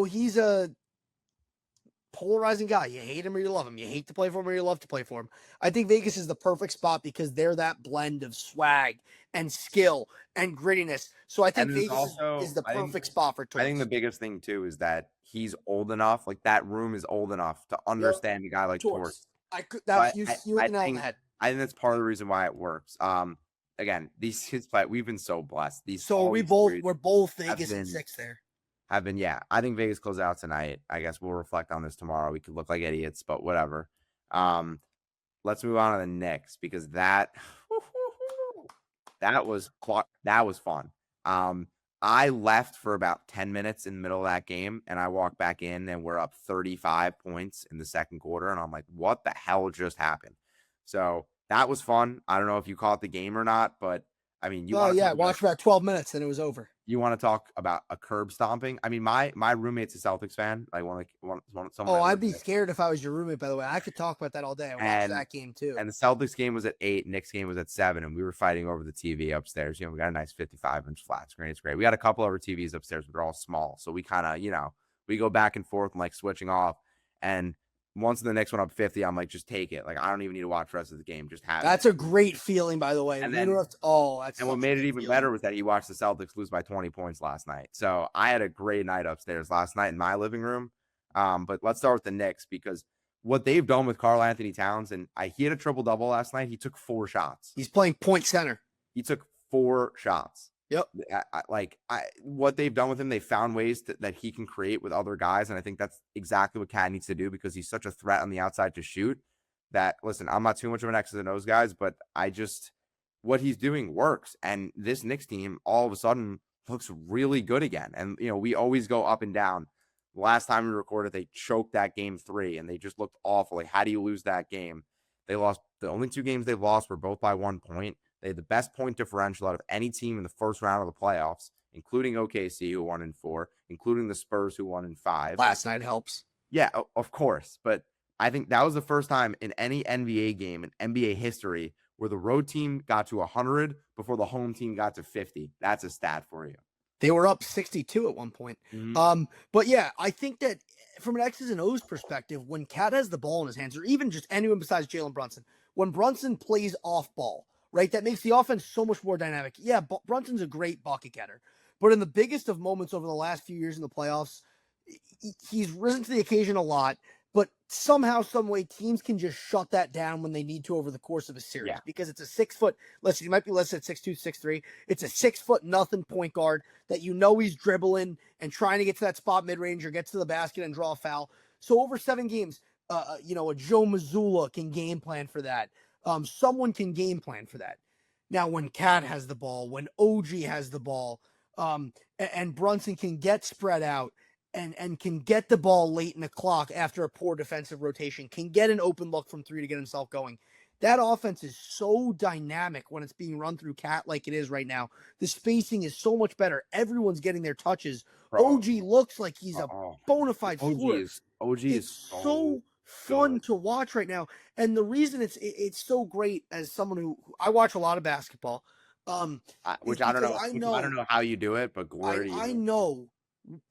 he's a polarizing guy. You hate him or you love him. You hate to play for him or you love to play for him. I think Vegas is the perfect spot because they're that blend of swag and skill and grittiness. So I think Vegas is the perfect spot for Torts. I think the biggest thing too is that he's old enough. Like that room is old enough to understand a guy like Torts. You hit the nail on the head. I think that's part of the reason why it works. Again, these kids play. We've been so blessed. We're both Vegas in 6 there. I think Vegas closes out tonight. I guess we'll reflect on this tomorrow. We could look like idiots, but whatever. Let's move on to the Knicks because that was fun. I left for about 10 minutes in the middle of that game, and I walked back in, and we're up 35 points in the second quarter, and I'm like, what the hell just happened? So that was fun. I don't know if you caught the game or not, but I mean, watched about 12 minutes and it was over. You want to talk about a curb stomping? I mean, my roommate's a Celtics fan. Like someone. I'd be scared if I was your roommate. By the way, I could talk about that all day. I watched that game too. And the Celtics game was at 8. Knicks game was at 7, and we were fighting over the TV upstairs. We got a nice 55-inch flat screen. It's great. We got a couple other TVs upstairs, but they're all small. So we kind of, we go back and forth and like switching off. And once the Knicks went up 50, I'm like, just take it. Like, I don't even need to watch the rest of the game. Just have it. That's a great feeling, by the way. And what made it even better was that he watched the Celtics lose by 20 points last night. So I had a great night upstairs last night in my living room. But let's start with the Knicks because what they've done with Karl Anthony Towns, and he had a triple-double last night. He took 4 shots. He's playing point center. He took 4 shots. Yep. What they've done with him, they found ways that he can create with other guys. And I think that's exactly what Cat needs to do because he's such a threat on the outside to shoot that, listen, I'm not too much of an X's and O's guys, but what he's doing works. And this Knicks team all of a sudden looks really good again. And, we always go up and down. The last time we recorded, they choked that game 3 and they just looked awful. Like, how do you lose that game? They lost. The only 2 games they lost were both by 1 point. They had the best point differential out of any team in the first round of the playoffs, including OKC, who won in 4, including the Spurs, who won in 5. Last night helps. Yeah, of course. But I think that was the first time in any NBA game in NBA history where the road team got to 100 before the home team got to 50. That's a stat for you. They were up 62 at one point. Mm-hmm. But yeah, I think that from an X's and O's perspective, when Cat has the ball in his hands, or even just anyone besides Jalen Brunson, when Brunson plays off ball, right, that makes the offense so much more dynamic. Yeah, Brunson's a great bucket getter, but in the biggest of moments over the last few years in the playoffs, he's risen to the occasion a lot. But somehow, some way, teams can just shut that down when they need to over the course of a series because it's a 6 foot. Listen, he might be listed at 6'2", 6'3". It's a 6 foot nothing point guard that he's dribbling and trying to get to that spot mid range or get to the basket and draw a foul. So over 7 games, a Joe Mazzulla can game plan for that. Someone can game plan for that. Now, when Cat has the ball, when OG has the ball, and Brunson can get spread out, and can get the ball late in the clock after a poor defensive rotation, can get an open look from 3 to get himself going. That offense is so dynamic when it's being run through Cat like it is right now. The spacing is so much better. Everyone's getting their touches. Bro. OG looks like he's a bona fide scorer. OG is so fun to watch right now. And the reason it's so great, as someone who I watch a lot of basketball, which I don't know. I don't know how you do it, but glory to you. I know.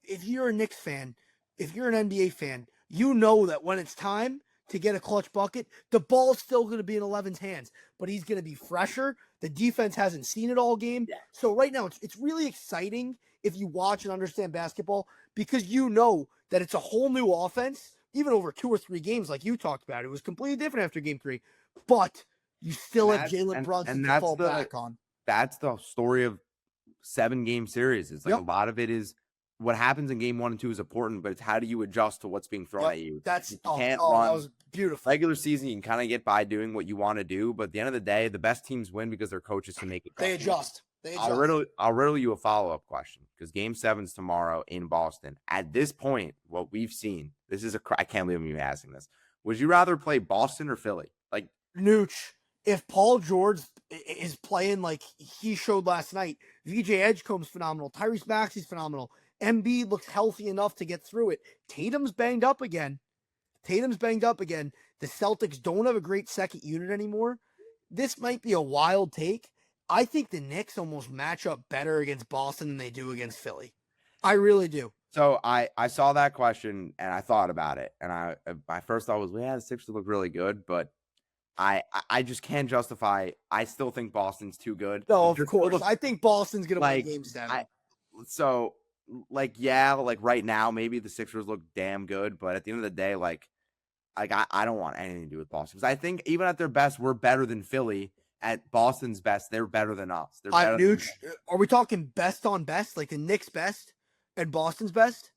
If you're a Knicks fan, if you're an NBA fan, you know that when it's time to get a clutch bucket, the ball's still going to be in 11's hands, but he's going to be fresher. The defense hasn't seen it all game. Yeah. So right now, it's really exciting if you watch and understand basketball, because you know that it's a whole new offense, even over 2 or 3 games like you talked about. It was completely different after game 3, but you still have Jalen Brunson to fall back on. That's the story of 7-game series. It's like a lot of it is what happens in game 1 and 2 is important, but it's how do you adjust to what's being thrown at you? That's you can't run. That was beautiful. Regular season, you can kind of get by doing what you want to do, but at the end of the day, the best teams win because their coaches can make it. They adjust. I'll riddle you a follow-up question, because game 7's tomorrow in Boston. At this point, what we've seen, I can't believe I'm even asking this. Would you rather play Boston or Philly? Like, Nooch, if Paul George is playing like he showed last night, VJ Edgecomb's phenomenal. Tyrese Maxey's phenomenal. Embiid looks healthy enough to get through it. Tatum's banged up again. The Celtics don't have a great second unit anymore. This might be a wild take. I think the Knicks almost match up better against Boston than they do against Philly. I really do. So I saw that question and I thought about it. And my first thought was, the Sixers look really good, but I just can't justify. I still think Boston's too good. No, of course. I think Boston's going to win game 7. Right now, maybe the Sixers look damn good, but at the end of the day, I don't want anything to do with Boston, because I think even at their best, we're better than Philly. At Boston's best, they're better than us. Are we talking best on best, like the Knicks' best and Boston's best?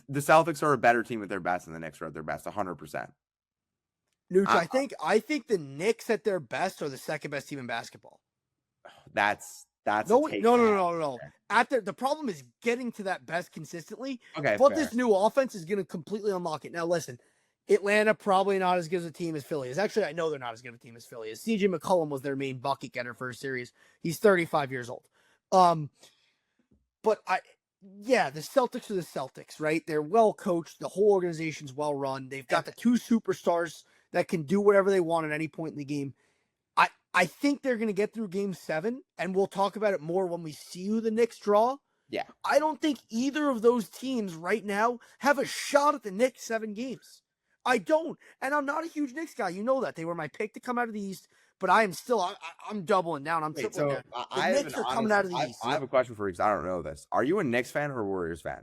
The Celtics are a better team at their best, and the Knicks are at their best, 100%. Nooch, I think the Knicks at their best are the second best team in basketball. That's no. The problem is getting to that best consistently. Okay, but this new offense is going to completely unlock it. Now, listen, Atlanta probably not as good as a team as Philly is. Actually, I know they're not as good of a team as Philly is. CJ McCollum was their main bucket getter for a series. He's 35 years old. But the Celtics are the Celtics, right? They're well coached. The whole organization's well run. They've got the 2 superstars that can do whatever they want at any point in the game. I think they're going to get through game 7, and we'll talk about it more when we see who the Knicks draw. Yeah. I don't think either of those teams right now have a shot at the Knicks 7 games. I don't. And I'm not a huge Knicks guy. You know that. They were my pick to come out of the East, but I am still, I'm doubling down. I'm tripling down. The Knicks are coming out of the East. I have a question for you, because I don't know this. Are you a Knicks fan or a Warriors fan?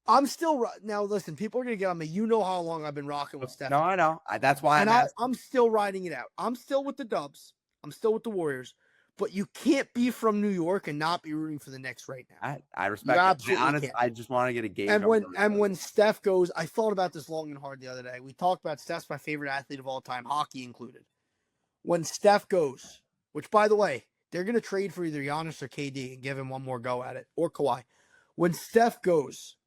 I'm still, now listen, people are going to get on me. You know how long I've been rocking with Steph. No, I know. That's why I'm still riding it out. I'm still with the Dubs. I'm still with the Warriors. But you can't be from New York and not be rooting for the Knicks right now. I respect it. I just want to get a gauge. And when Steph goes, I thought about this long and hard the other day. We talked about Steph's my favorite athlete of all time, hockey included. When Steph goes, which, by the way, they're going to trade for either Giannis or KD and give him one more go at it, or Kawhi. When Steph goes,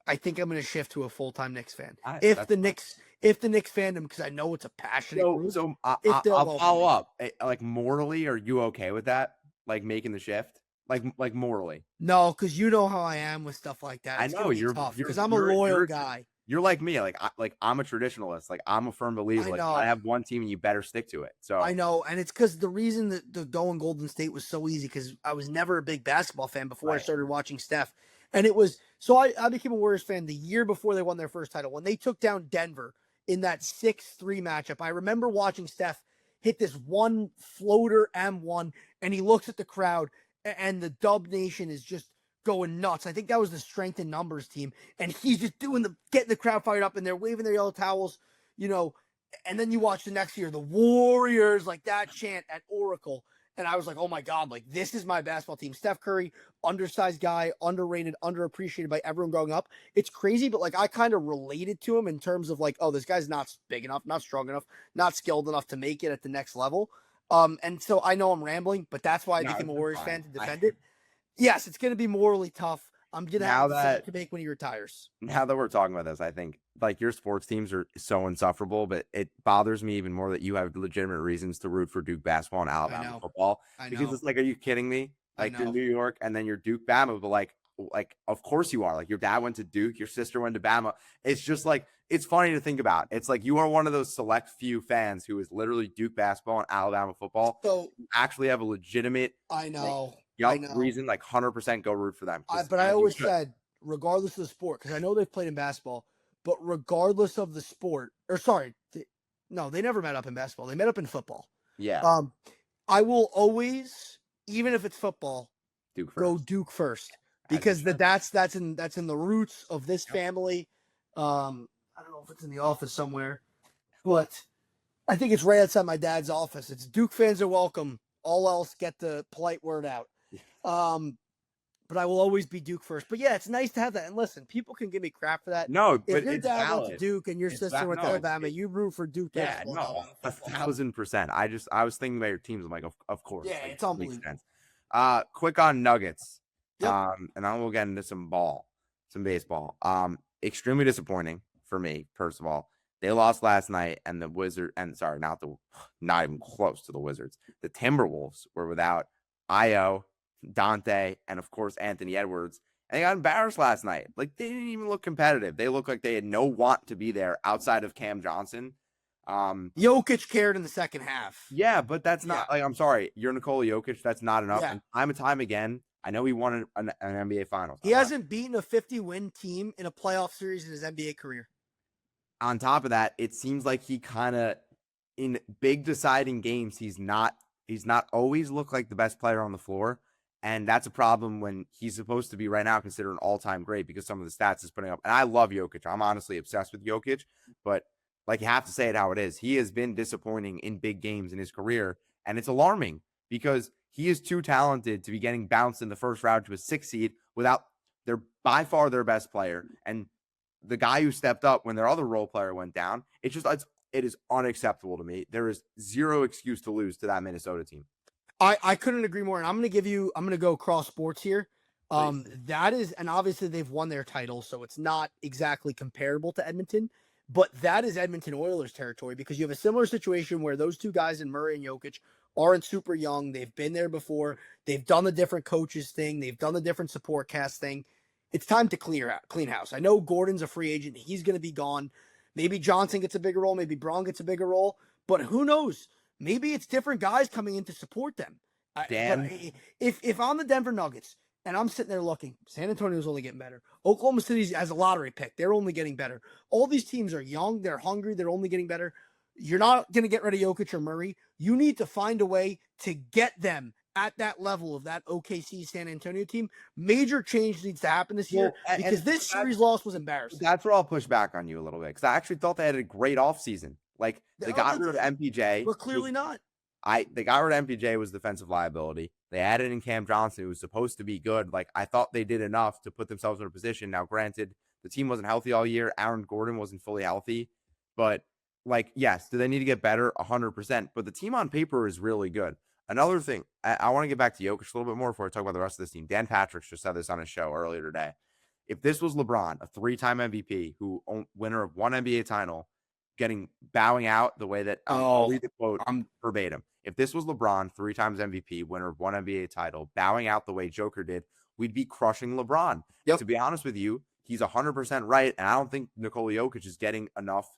I think I'm going to shift to a full-time Knicks fan. If the Knicks fandom, because I know it's a passionate group. So I'll follow up. Like, morally, are you okay with that? Like, making the shift? Like morally? No, because you know how I am with stuff like that. I know you're tough, because I'm a loyal guy. you're like me. I'm a traditionalist. Like I'm a firm believer. I Like I know. have one team and you better stick to it. I So know, and it's because the reason that the going Golden State was so easy because I was never a big basketball fan before I right. started watching Steph, and it was so I became a Warriors fan the year before they won their first title when they took down Denver in that 6-3 matchup. I remember watching Steph hit this one floater M1, and he looks at the crowd, and the Dub Nation is just going nuts. I think that was the Strength in Numbers team, and he's just getting the crowd fired up, and they're waving their yellow towels, you know, and then you watch the next year, the Warriors, like that chant at Oracle. And I was like, oh my God, like this is my basketball team. Steph Curry, undersized guy, underrated, underappreciated by everyone growing up. It's crazy, but like I kind of related to him in terms of like, oh, this guy's not big enough, not strong enough, not skilled enough to make it at the next level. And so I know I'm rambling, but that's why I No, became a it's Warriors fine. fan to defend it. Yes, it's going to be morally tough. I'm going to have Now a decision that to make when he retires. now that we're talking about this, I think like your sports teams are so insufferable, but it bothers me even more that you have legitimate reasons to root for Duke basketball and I Alabama know. football I because know. it's like, are you kidding me? I Like you're know. New York and then you're Duke Bama, but like of course you are. Like your dad went to Duke, your sister went to Bama. It's just like it's funny to think about. It's like you are one of those select few fans who is literally Duke basketball and Alabama football. So You actually have a legitimate I like know. I yup know. reason, like 100% go root for them because But I as you always should. said, regardless of the sport, because I know they've played in basketball, but regardless of the sport, or sorry, no, they never met up in basketball. They met up in football. Yeah, Um, I will always, even if it's football, Duke go first, Duke first as you because should. that's in the roots of this Yep. family. I don't know if it's in the office somewhere, but I think it's right outside my dad's office. It's Duke fans are welcome. All else, get the polite word out. Um, but I will always be Duke first. But yeah, it's nice to have that. And listen, people can give me crap for that. No, If but your it's dad went to valid. Duke and your It's sister that went to no, it's Alabama, you root for Duke yeah, basketball and no, Alabama a football. 1000%. I was thinking about your teams. I'm like, of course, Yeah, like it's makes unbelievable. sense. Quick on Nuggets. Yep. And then we'll get into some baseball. Extremely disappointing for me, first of all. They lost last night, and the Wizard, and sorry, not even close to the Wizards. The Timberwolves were without Io, Dante, and of course Anthony Edwards. And they got embarrassed last night. Like they didn't even look competitive. They looked like they had no want to be there outside of Cam Johnson. Jokic cared in the second half. Yeah, but that's Yeah. not like I'm sorry, you're Nikola Jokic. That's not enough. Yeah. And time and time again, I know he won an NBA Finals. He hasn't beaten a 50-win team in a playoff series in his NBA career. On top of that, it seems like he kind of in big deciding games, he's not always looked like the best player on the floor. And that's a problem when he's supposed to be right now considered an all-time great because some of the stats he's putting up. And I love Jokic. I'm honestly obsessed with Jokic, but like you have to say it how it is. He has been disappointing in big games in his career, and it's alarming because he is too talented to be getting bounced in the first round to a 6 seed without their by far their best player and the guy who stepped up when their other role player went down. It is unacceptable to me. There is zero excuse to lose to that Minnesota team. I couldn't agree more. And I'm going to go cross sports here. Please. That is, and obviously they've won their title, so it's not exactly comparable to Edmonton, but that is Edmonton Oilers territory because you have a similar situation where those two guys in Murray and Jokic aren't super young. They've been there before. They've done the different coaches thing. They've done the different support cast thing. It's time to clean house. I know Gordon's a free agent. He's going to be gone. Maybe Johnson gets a bigger role. Maybe Braun gets a bigger role, but who knows? Maybe it's different guys coming in to support them. But Dan, if I'm the Denver Nuggets and I'm sitting there looking, San Antonio's only getting better. Oklahoma City has a lottery pick. They're only getting better. All these teams are young. They're hungry. They're only getting better. You're not going to get rid of Jokic or Murray. You need to find a way to get them at that level of that OKC San Antonio team. Major change needs to happen this year because this series loss was embarrassing. that's where I'll push back on you a little bit because I actually thought they had a great offseason. Like they got rid of MPJ. But clearly not. They got rid of MPJ was defensive liability. They added in Cam Johnson, who was supposed to be good. Like I thought they did enough to put themselves in a position. Now, granted, the team wasn't healthy all year. Aaron Gordon wasn't fully healthy, but like, yes, do they need to get better? 100%. But the team on paper is really good. Another thing, I want to get back to Jokic a little bit more before I talk about the rest of this team. Dan Patrick just said this on his show earlier today. If this was LeBron, a 3-time MVP, winner of one NBA title, bowing out the way that I'll read the quote verbatim. If this was LeBron, 3 times MVP, winner of one NBA title, bowing out the way Joker did, we'd be crushing LeBron. Yep. To be honest with you, he's 100% right, and I don't think Nikola Jokic is getting enough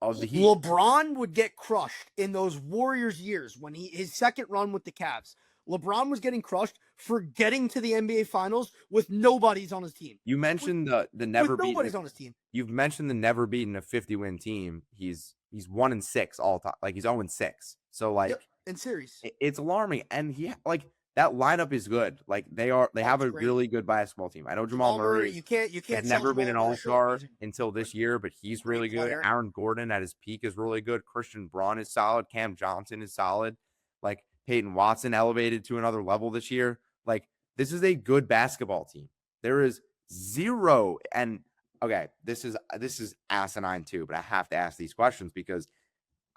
of the heat. LeBron would get crushed in those Warriors years when his second run with the Cavs. LeBron was getting crushed for getting to the NBA Finals with nobody's on his team. You mentioned the never with beaten. nobody's on his team. You've mentioned the never beaten a 50-win team. He's 1-6 all time. Like, he's 0-6. So like in series, it's alarming. And he like that lineup is good. Like they have a really good basketball team. I know Jamal Murray. You can't has never been an all-star until this year, but he's really good. Aaron Gordon at his peak is really good. Christian Braun is solid. Cam Johnson is solid. Like Peyton Watson elevated to another level this year. Like this is a good basketball team. There is zero. And okay, this is asinine too, but I have to ask these questions because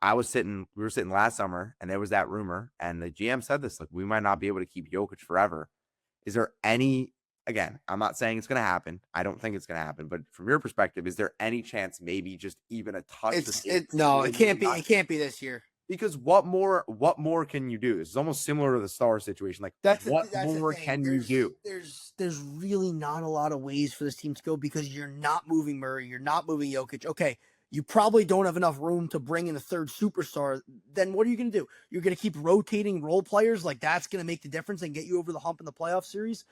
we were sitting last summer and there was that rumor and the GM said this, like, we might not be able to keep Jokic forever. Is there any, again, I'm not saying it's going to happen. I don't think it's going to happen, but from your perspective, is there any chance maybe just even a touch? No, it can't be. It can't be this year. Because what more can you do? This is almost similar to the Star situation. Like, what more can you do? There's really not a lot of ways for this team to go because you're not moving Murray. You're not moving Jokic. Okay, you probably don't have enough room to bring in a third superstar. Then what are you going to do? You're going to keep rotating role players? Like, that's going to make the difference and get you over the hump in the playoff series?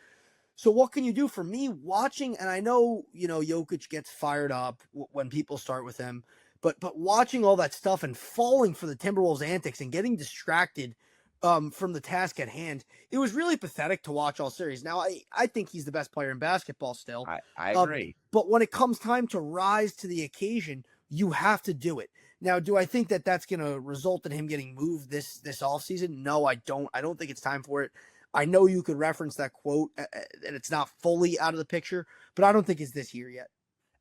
So what can you do? For me, watching, and I know, Jokic gets fired up when people start with him, but watching all that stuff and falling for the Timberwolves antics and getting distracted from the task at hand, it was really pathetic to watch all series. Now, I think he's the best player in basketball still. I agree. But when it comes time to rise to the occasion, you have to do it. Now, do I think that that's going to result in him getting moved this offseason? No, I don't. I don't think it's time for it. I know you could reference that quote, and it's not fully out of the picture, but I don't think it's this year yet.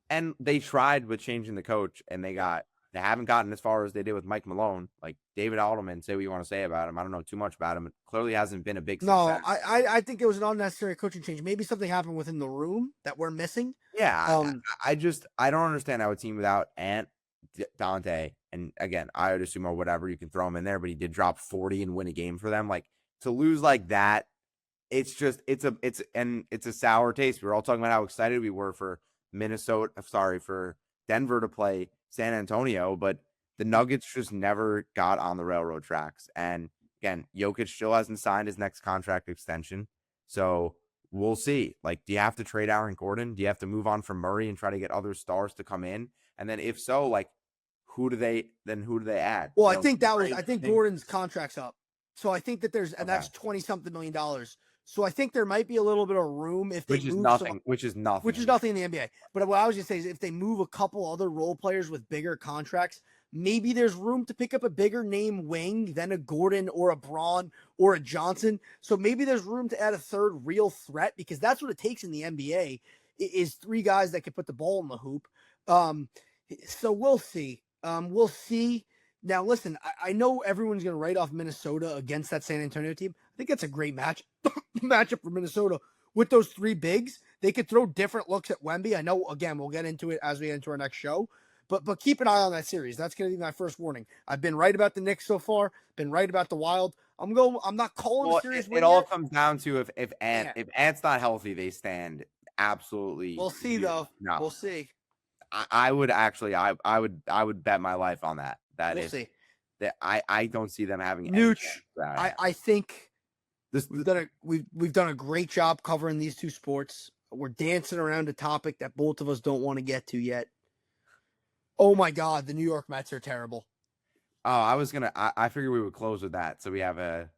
And they tried with changing the coach, and they haven't gotten as far as they did with Mike Malone. Like David Alderman, say what you want to say about him. I don't know too much about him. It clearly hasn't been a big success. No, I think it was an unnecessary coaching change. Maybe something happened within the room that we're missing. Yeah, I don't understand how a team without Ant, Dante, and again, I would assume or whatever, you can throw him in there, but he did drop 40 and win a game for them. Like, to lose like that, it's a sour taste. We were all talking about how excited we were for for Denver to play San Antonio, but the Nuggets just never got on the railroad tracks. And again, Jokic still hasn't signed his next contract extension. So we'll see. Like, do you have to trade Aaron Gordon? Do you have to move on from Murray and try to get other stars to come in? And then if so, like, who do they add? Well, I think Gordon's contract's up. So I think that that's $20-something million. So I think there might be a little bit of room if they move which is nothing in the NBA. But what I was going to say is if they move a couple other role players with bigger contracts, maybe there's room to pick up a bigger name wing than a Gordon or a Braun or a Johnson. So maybe there's room to add a third real threat because that's what it takes in the NBA is three guys that can put the ball in the hoop. So we'll see. We'll see. Now, listen, I know everyone's going to write off Minnesota against that San Antonio team. I think that's a great matchup for Minnesota with those three bigs. They could throw different looks at Wemby. I know, again, we'll get into it as we get into our next show. But keep an eye on that series. That's going to be my first warning. I've been right about the Knicks so far. Been right about the Wild. I'm not calling the series. It all comes down to if Ant's not healthy, they stand absolutely. We'll see though. No. We'll see. I would bet my life on that. We'll see. That I don't see them having Nooch. I think we've done a great job covering these two sports. We're dancing around a topic that both of us don't want to get to yet. Oh my God, the New York Mets are terrible. Oh, I figured we would close with that. So we have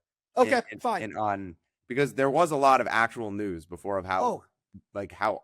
fine. Because there was a lot of actual news before of how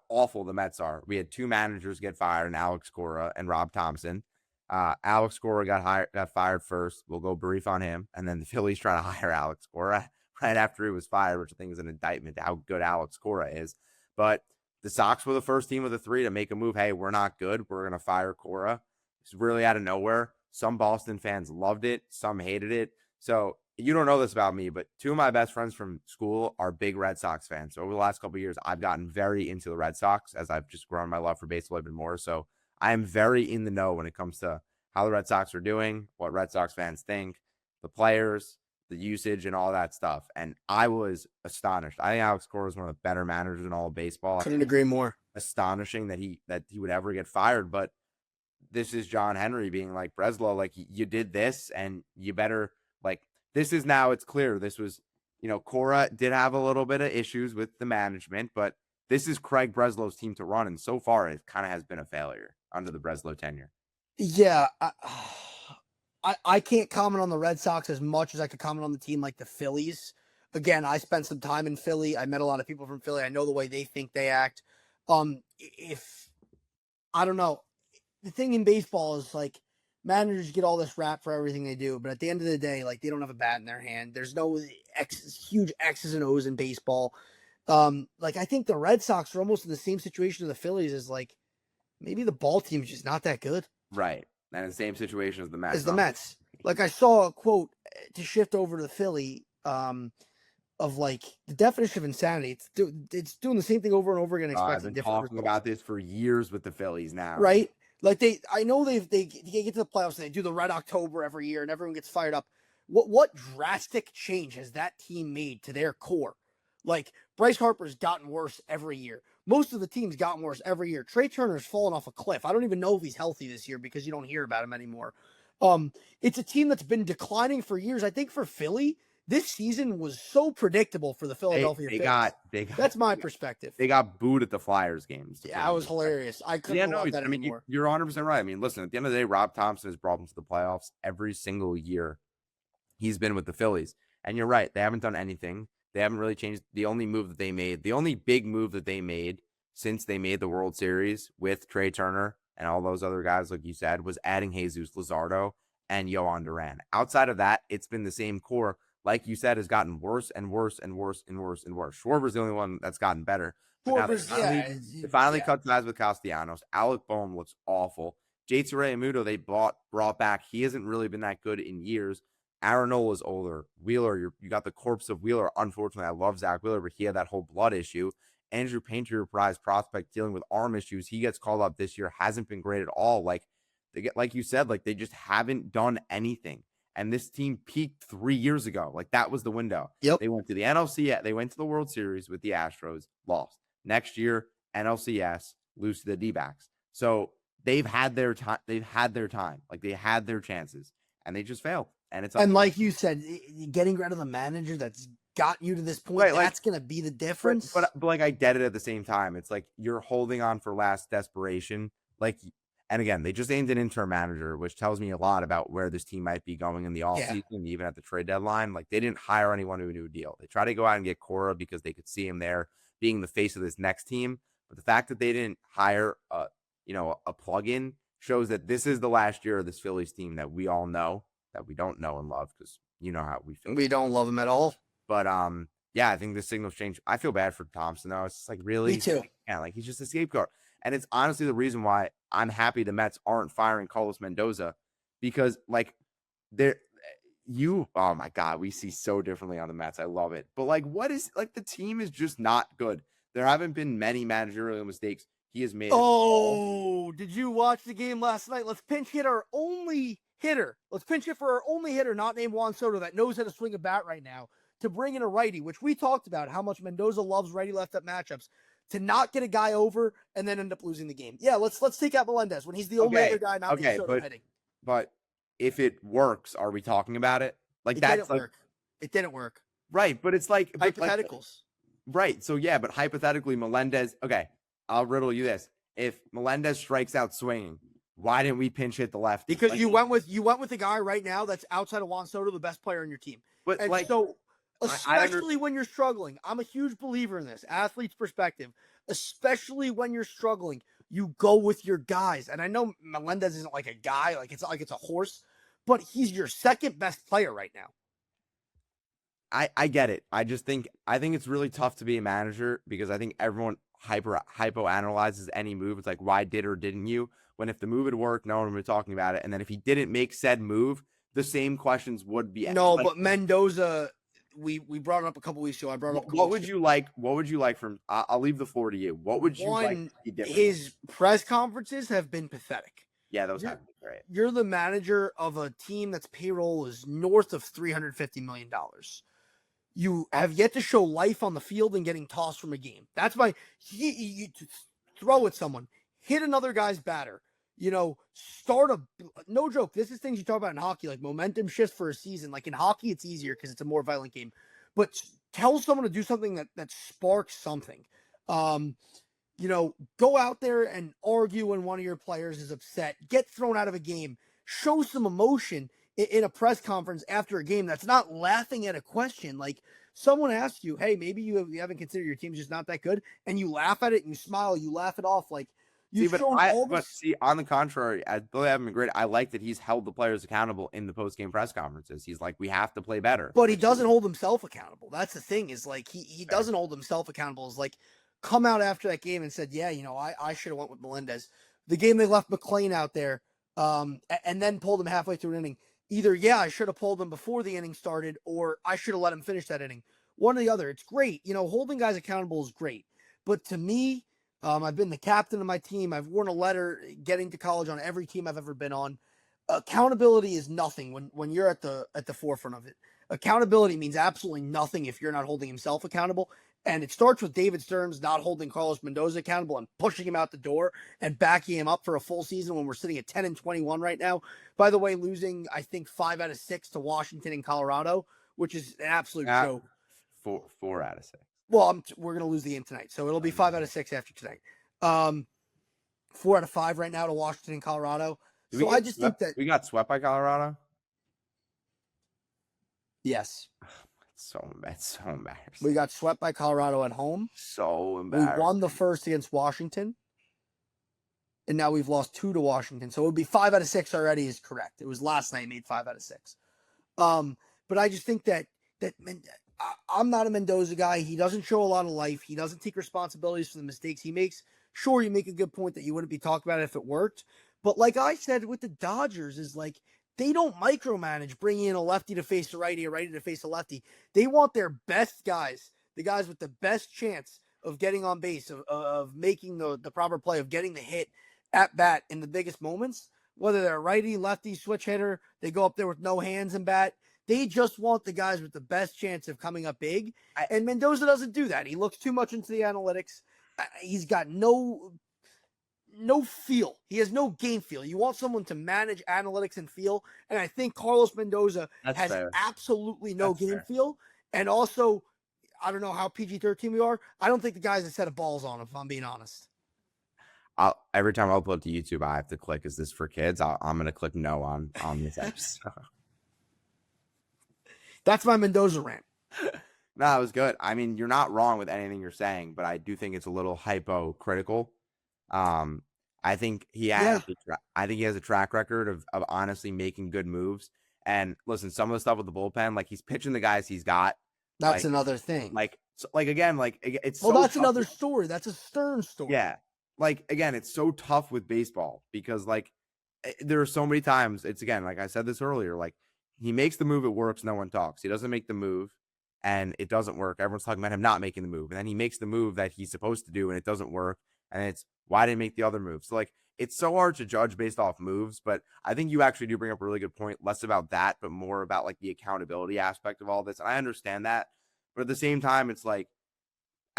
awful the Mets are. We had two managers get fired, and Alex Cora and Rob Thompson. Alex Cora got fired first. We'll go brief on him, and then the Phillies try to hire Alex Cora right after he was fired, which I think is an indictment to how good Alex Cora is. But the Sox were the first team of the three to make a move. Hey, we're not good. We're going to fire Cora. It's really out of nowhere. Some Boston fans loved it. Some hated it. So you don't know this about me, but two of my best friends from school are big Red Sox fans. So over the last couple of years, I've gotten very into the Red Sox as I've just grown my love for baseball even more. So I am very in the know when it comes to how the Red Sox are doing, what Red Sox fans think, the players, the usage, and all that stuff. And I was astonished. I think Alex Cora is one of the better managers in all of baseball. Couldn't agree more. astonishing that he would ever get fired. But this is John Henry being like, Breslow, like you did this and you better like, this is now it's clear. This was, Cora did have a little bit of issues with the management, but this is Craig Breslow's team to run. And so far it kind of has been a failure under the Breslow tenure. Yeah. I can't comment on the Red Sox as much as I could comment on the team like the Phillies. Again, I spent some time in Philly. I met a lot of people from Philly. I know the way they think they act. If I don't know, the thing in baseball is like managers get all this rap for everything they do, but at the end of the day, like they don't have a bat in their hand. There's no huge X's and O's in baseball. Like I think the Red Sox are almost in the same situation as the Phillies. Is like maybe the ball team is just not that good. Right. And the same situation as the Mets. Like I saw a quote to shift over to the Philly. Of like the definition of insanity. It's doing the same thing over and over again. I've been talking about this for years with the Phillies now. Right? Like I know they get to the playoffs and they do the Red October every year and everyone gets fired up. What drastic change has that team made to their core? Like Bryce Harper's gotten worse every year. Most of the team's gotten worse every year. Trey Turner's fallen off a cliff. I don't even know if he's healthy this year because you don't hear about him anymore. It's a team that's been declining for years. I think for Philly, this season was so predictable for the Philadelphia Phillies. That's my perspective. They got booed at the Flyers games. Yeah, it was hilarious. I couldn't believe that anymore. You're 100% right. I mean, listen, at the end of the day, Rob Thompson has brought them to the playoffs every single year he's been with the Phillies. And you're right. They haven't done anything. They haven't really changed. The only move that they made, the only big move that they made since they made the World Series with Trey Turner and all those other guys, like you said, was adding Jesus Luzardo and Yohan Duran. Outside of that, it's been the same core. Like you said, has gotten worse and worse and worse and worse and worse. Schwarber's the only one that's gotten better. They finally cut ties with Castellanos. Alec Boehm looks awful. J.T. Realmuto, they brought back. He hasn't really been that good in years. Aaron Nola's older. Wheeler, you got the corpse of Wheeler. Unfortunately, I love Zach Wheeler, but he had that whole blood issue. Andrew Painter, your prize prospect, dealing with arm issues. He gets called up this year. Hasn't been great at all. Like you said, like they just haven't done anything. And this team peaked 3 years ago. Like that was the window. Yep. They went to the NLC. They went to the World Series with the Astros, lost. Next year, NLCS, lose to the D-backs. So they've had their time. Like they had their chances and they just failed. And like you said, getting rid of the manager that's got you to this point, right, that's going to be the difference. But like I get it at the same time. It's like you're holding on for last desperation. Like, and again, they just named an interim manager, which tells me a lot about where this team might be going in the offseason, even at the trade deadline. Like they didn't hire anyone to a new deal. They tried to go out and get Cora because they could see him there being the face of this next team. But the fact that they didn't hire a plug-in shows that this is the last year of this Phillies team that we all know, that we don't know and love, because you know how we feel. We don't love him at all. But yeah, I think the signals change. I feel bad for Thompson though. It's just like, really? Me too. Yeah, like he's just a scapegoat. And it's honestly the reason why I'm happy the Mets aren't firing Carlos Mendoza, because like oh my God, we see so differently on the Mets. I love it. But like, the team is just not good. There haven't been many managerial mistakes he has made. Oh, did you watch the game last night? Let's pinch hit our only hitter. Let's pinch hit for our only hitter, not named Juan Soto, that knows how to swing a bat right now, to bring in a righty, which we talked about how much Mendoza loves righty left up matchups, to not get a guy over and then end up losing the game. Yeah, let's take out Melendez when he's the only other guy not being Soto hitting. But if it works, are we talking about it? Like that's like, it didn't work. Right, but it's like hypotheticals. Right. So yeah, but hypothetically, Melendez. Okay, I'll riddle you this: if Melendez strikes out swinging, why didn't we pinch hit the left? Because like, you went with a guy right now that's outside of Juan Soto, the best player on your team. But and like, so especially when you're struggling, I'm a huge believer in this athlete's perspective. Especially when you're struggling, you go with your guys. And I know Melendez isn't like a guy, like it's not like it's a horse, but he's your second best player right now. I get it. I think it's really tough to be a manager because I think everyone hypo analyzes any move. It's like, why did or didn't you? When if the move had worked, no one would be talking about it. And then if he didn't make said move, the same questions would be asked. No, but Mendoza, we brought it up a couple weeks ago. I brought it up. What would you like from? I'll leave the floor to you. What would you like to be different? His press conferences have been pathetic. Yeah, those have been great. You're the manager of a team that's payroll is north of $350 million. You have yet to show life on the field and getting tossed from a game. That's why throw at someone, hit another guy's batter, no joke. This is things you talk about in hockey, like momentum shifts for a season. Like in hockey, it's easier because it's a more violent game, but tell someone to do something that sparks something. Go out there and argue when one of your players is upset, get thrown out of a game, show some emotion in a press conference after a game that's not laughing at a question. Like someone asks you, hey, maybe you haven't considered your team's just not that good, and you laugh at it and you smile, you laugh it off. Like you've shown all this. But see, on the contrary, I really haven't been great. I like that he's held the players accountable in the post-game press conferences. He's like, we have to play better. But he doesn't hold himself accountable. That's the thing, is like he doesn't hold himself accountable. Is like come out after that game and said, yeah, I should have went with Melendez. The game they left McLean out there, and then pulled him halfway through an inning. Either, yeah, I should have pulled him before the inning started, or I should have let him finish that inning. One or the other. It's great. Holding guys accountable is great. But to me, I've been the captain of my team. I've worn a letter getting to college on every team I've ever been on. Accountability is nothing when you're at the forefront of it. Accountability means absolutely nothing if you're not holding himself accountable. And it starts with David Stearns not holding Carlos Mendoza accountable and pushing him out the door and backing him up for a full season when we're sitting at 10-21 right now. By the way, losing, I think, 5 out of 6 to Washington and Colorado, which is an absolute joke. 4 out of 6. Well, we're going to lose the game tonight, so it'll be 5 out of 6 after tonight. 4 out of 5 right now to Washington and Colorado. So I just think that we got swept by Colorado. Yes. That's so embarrassing. We got swept by Colorado at home. So embarrassing. We won the first against Washington, and now we've lost 2 to Washington. So it would be 5 out of 6 already is correct. It was last night made 5 out of 6. But I just think that I'm not a Mendoza guy. He doesn't show a lot of life. He doesn't take responsibilities for the mistakes he makes. Sure, you make a good point that you wouldn't be talking about it if it worked. But like I said with the Dodgers, is like they don't micromanage bringing in a lefty to face a righty, a righty to face a lefty. They want their best guys, the guys with the best chance of getting on base, of making the proper play, of getting the hit at bat in the biggest moments. Whether they're righty, lefty, switch hitter, they go up there with no hands and bat. They just want the guys with the best chance of coming up big. And Mendoza doesn't do that. He looks too much into the analytics. He's got no feel. He has no game feel. You want someone to manage analytics and feel. And I think Carlos Mendoza has absolutely no game feel. And also, I don't know how PG-13 we are. I don't think the guy's a set of balls on him, if I'm being honest. Every time I upload to YouTube, I have to click, is this for kids? I'm going to click no on this episode. That's my Mendoza rant. No, it was good. I mean, you're not wrong with anything you're saying, but I do think it's a little hypocritical. I think he has. Yeah. I think he has a track record of honestly making good moves. And listen, some of the stuff with the bullpen, like he's pitching the guys he's got. That's another thing. It's that's another story. That's a Stearns story. Yeah. Again, it's so tough with baseball because there are so many times. It's again, like I said this earlier, he makes the move, it works, no one talks. He doesn't make the move and it doesn't work. Everyone's talking about him not making the move. And then he makes the move that he's supposed to do and it doesn't work. And it's, why didn't he make the other move? So it's so hard to judge based off moves, but I think you actually do bring up a really good point, less about that, but more about the accountability aspect of all this. And I understand that, but at the same time, it's at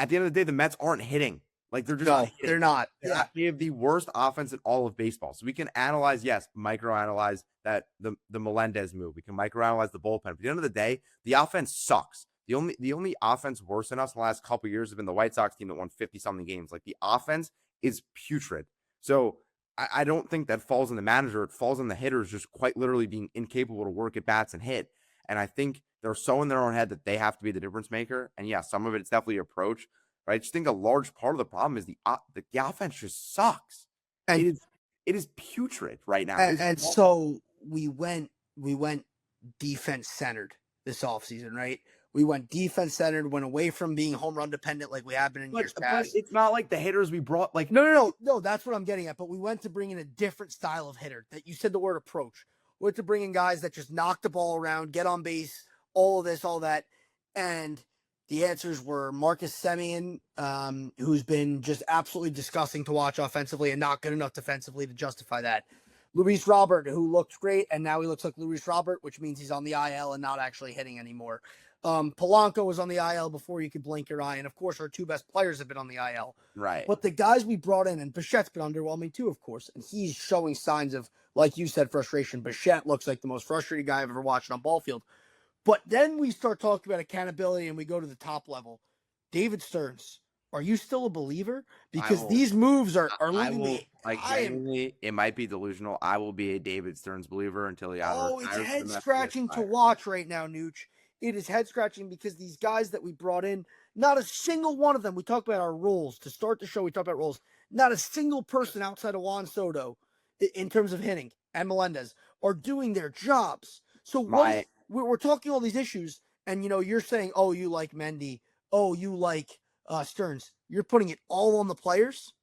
the end of the day, the Mets aren't hitting. They're just no, they're not. They have the worst offense in all of baseball. So we can analyze, microanalyze that the Melendez move. We can microanalyze the bullpen. But at the end of the day, the offense sucks. The only offense worse than us in the last couple of years have been the White Sox team that won 50-something games. The offense is putrid. So I don't think that falls on the manager. It falls on the hitters just quite literally being incapable to work at bats and hit. And I think they're so in their own head that they have to be the difference maker. And yeah, some of it's definitely approach. But I just think a large part of the problem is the offense just sucks. And it is putrid right now. And so we went defense centered this offseason, right? We went defense centered, went away from being home run dependent like we have been in years past. But it's not like the hitters we brought. No, that's what I'm getting at. But we went to bring in a different style of hitter. That you said the word approach. We went to bring in guys that just knock the ball around, get on base, all of this, all that, and the answers were Marcus Semien, who's been just absolutely disgusting to watch offensively and not good enough defensively to justify that. Luis Robert, who looked great, and now he looks like Luis Robert, which means he's on the IL and not actually hitting anymore. Polanco was on the IL before you could blink your eye, and of course our two best players have been on the IL. Right. But the guys we brought in, and Bichette's been underwhelming too, of course, and he's showing signs of, like you said, frustration. Bichette looks like the most frustrated guy I've ever watched on ball field. But then we start talking about accountability, and we go to the top level. David Stearns, are you still a believer? Because these moves are leaving me. Genuinely, it might be delusional. I will be a David Stearns believer until he either. Oh, it's head scratching to watch right now, Nooch. It is head scratching because these guys that we brought in, not a single one of them. We talked about our roles to start the show. We talked about roles. Not a single person outside of Juan Soto, in terms of hitting, and Melendez are doing their jobs. So we're talking all these issues, and you're saying, oh, you like Mendy, oh, you like Stearns. You're putting it all on the players.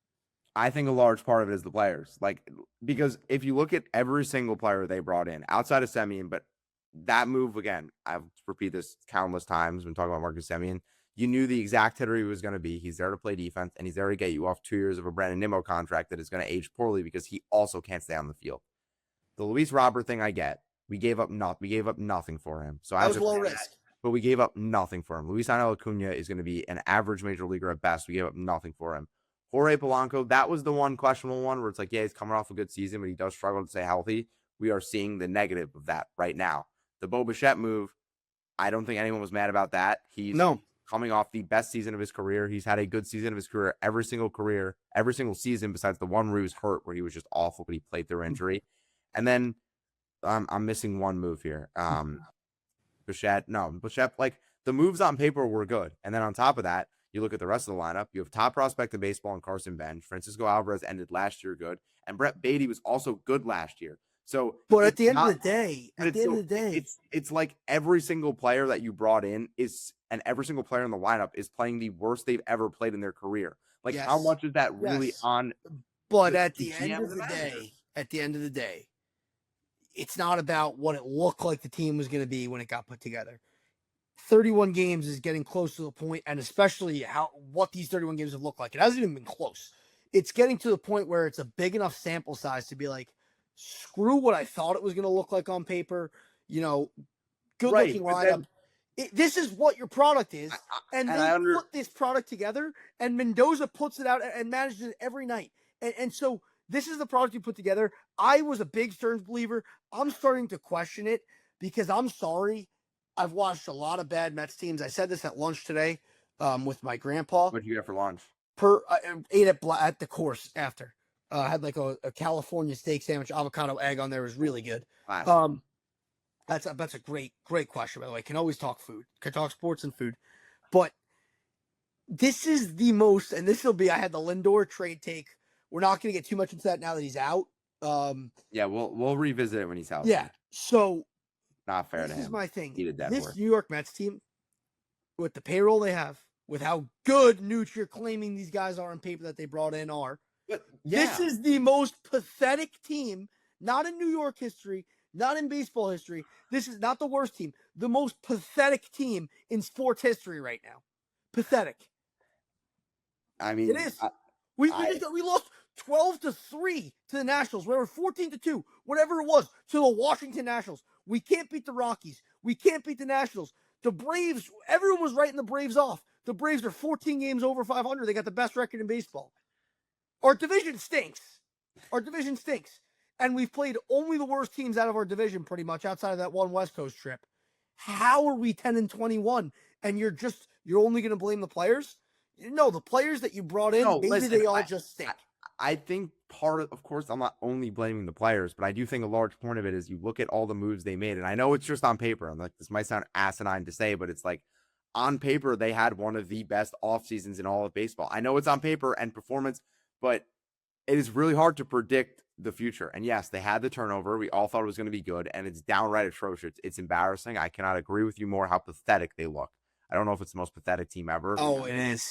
I think a large part of it is the players, because if you look at every single player they brought in outside of Semien, but that move again, I've repeated this countless times when talking about Marcus Semien. You knew the exact hitter he was going to be. He's there to play defense, and he's there to get you off 2 years of a Brandon Nimmo contract that is going to age poorly because he also can't stay on the field. The Luis Robert thing, I get. We gave up nothing for him. So that was low risk. But we gave up nothing for him. Luis Angel Acuna is going to be an average major leaguer at best. We gave up nothing for him. Jorge Polanco, that was the one questionable one where it's like, yeah, he's coming off a good season, but he does struggle to stay healthy. We are seeing the negative of that right now. The Bo Bichette move, I don't think anyone was mad about that. He's coming off the best season of his career. He's had a good season of his career every single season besides the one where he was hurt, where he was just awful, but he played through injury. And then I'm missing one move here. Bichette, like the moves on paper were good. And then on top of that, you look at the rest of the lineup. You have top prospect in baseball in Carson Bench. Francisco Alvarez ended last year good. And Brett Beatty was also good last year. So, but at the end of the day, it's like every single player that you brought in and every single player in the lineup is playing the worst they've ever played in their career. Like, how much is that really on? But at the end of the day, it's not about what it looked like the team was going to be when it got put together. 31 games is getting close to the point, and especially what these 31 games have looked like. It hasn't even been close. It's getting to the point where it's a big enough sample size to be like, screw what I thought it was going to look like on paper. Good-looking lineup. This is what your product is, and they put this product together, and Mendoza puts it out and manages it every night. And so this is the product you put together. I was a big Stearns believer. I'm starting to question it because I'm sorry. I've watched a lot of bad Mets teams. I said this at lunch today with my grandpa. What did you get for lunch? Ate at the course after. Had like a California steak sandwich, avocado egg on there. It was really good. That's a great question, by the way. Can always talk food. Can talk sports and food. But this is the most, and this will be, I had the Lindor trade take. We're not going to get too much into that now that he's out. Yeah, we'll revisit it when he's healthy. Yeah, so not fair to him. This is my thing. This New York Mets team, with the payroll they have, with how good Nooch you're claiming these guys are on paper that they brought in are, this is the most pathetic team, not in New York history, not in baseball history. This is not the worst team. The most pathetic team in sports history right now. Pathetic. I mean, it is. We lost 12-3 to the Nationals. We were 14-2, whatever it was, to the Washington Nationals. We can't beat the Rockies. We can't beat the Nationals. The Braves, everyone was writing the Braves off. The Braves are 14 games over 500. They got the best record in baseball. Our division stinks. And we've played only the worst teams out of our division pretty much outside of that one West Coast trip. How are we 10-21? And you're only going to blame the players? No, the players that you brought in, they all just stink. I think of course, I'm not only blaming the players, but I do think a large point of it is you look at all the moves they made. And I know it's just on paper. I'm like, this might sound asinine to say, but it's like on paper, they had one of the best off seasons in all of baseball. I know it's on paper and performance, but it is really hard to predict the future. And yes, they had the turnover. We all thought it was going to be good, and it's downright atrocious. It's embarrassing. I cannot agree with you more how pathetic they look. I don't know if it's the most pathetic team ever. Oh, it is.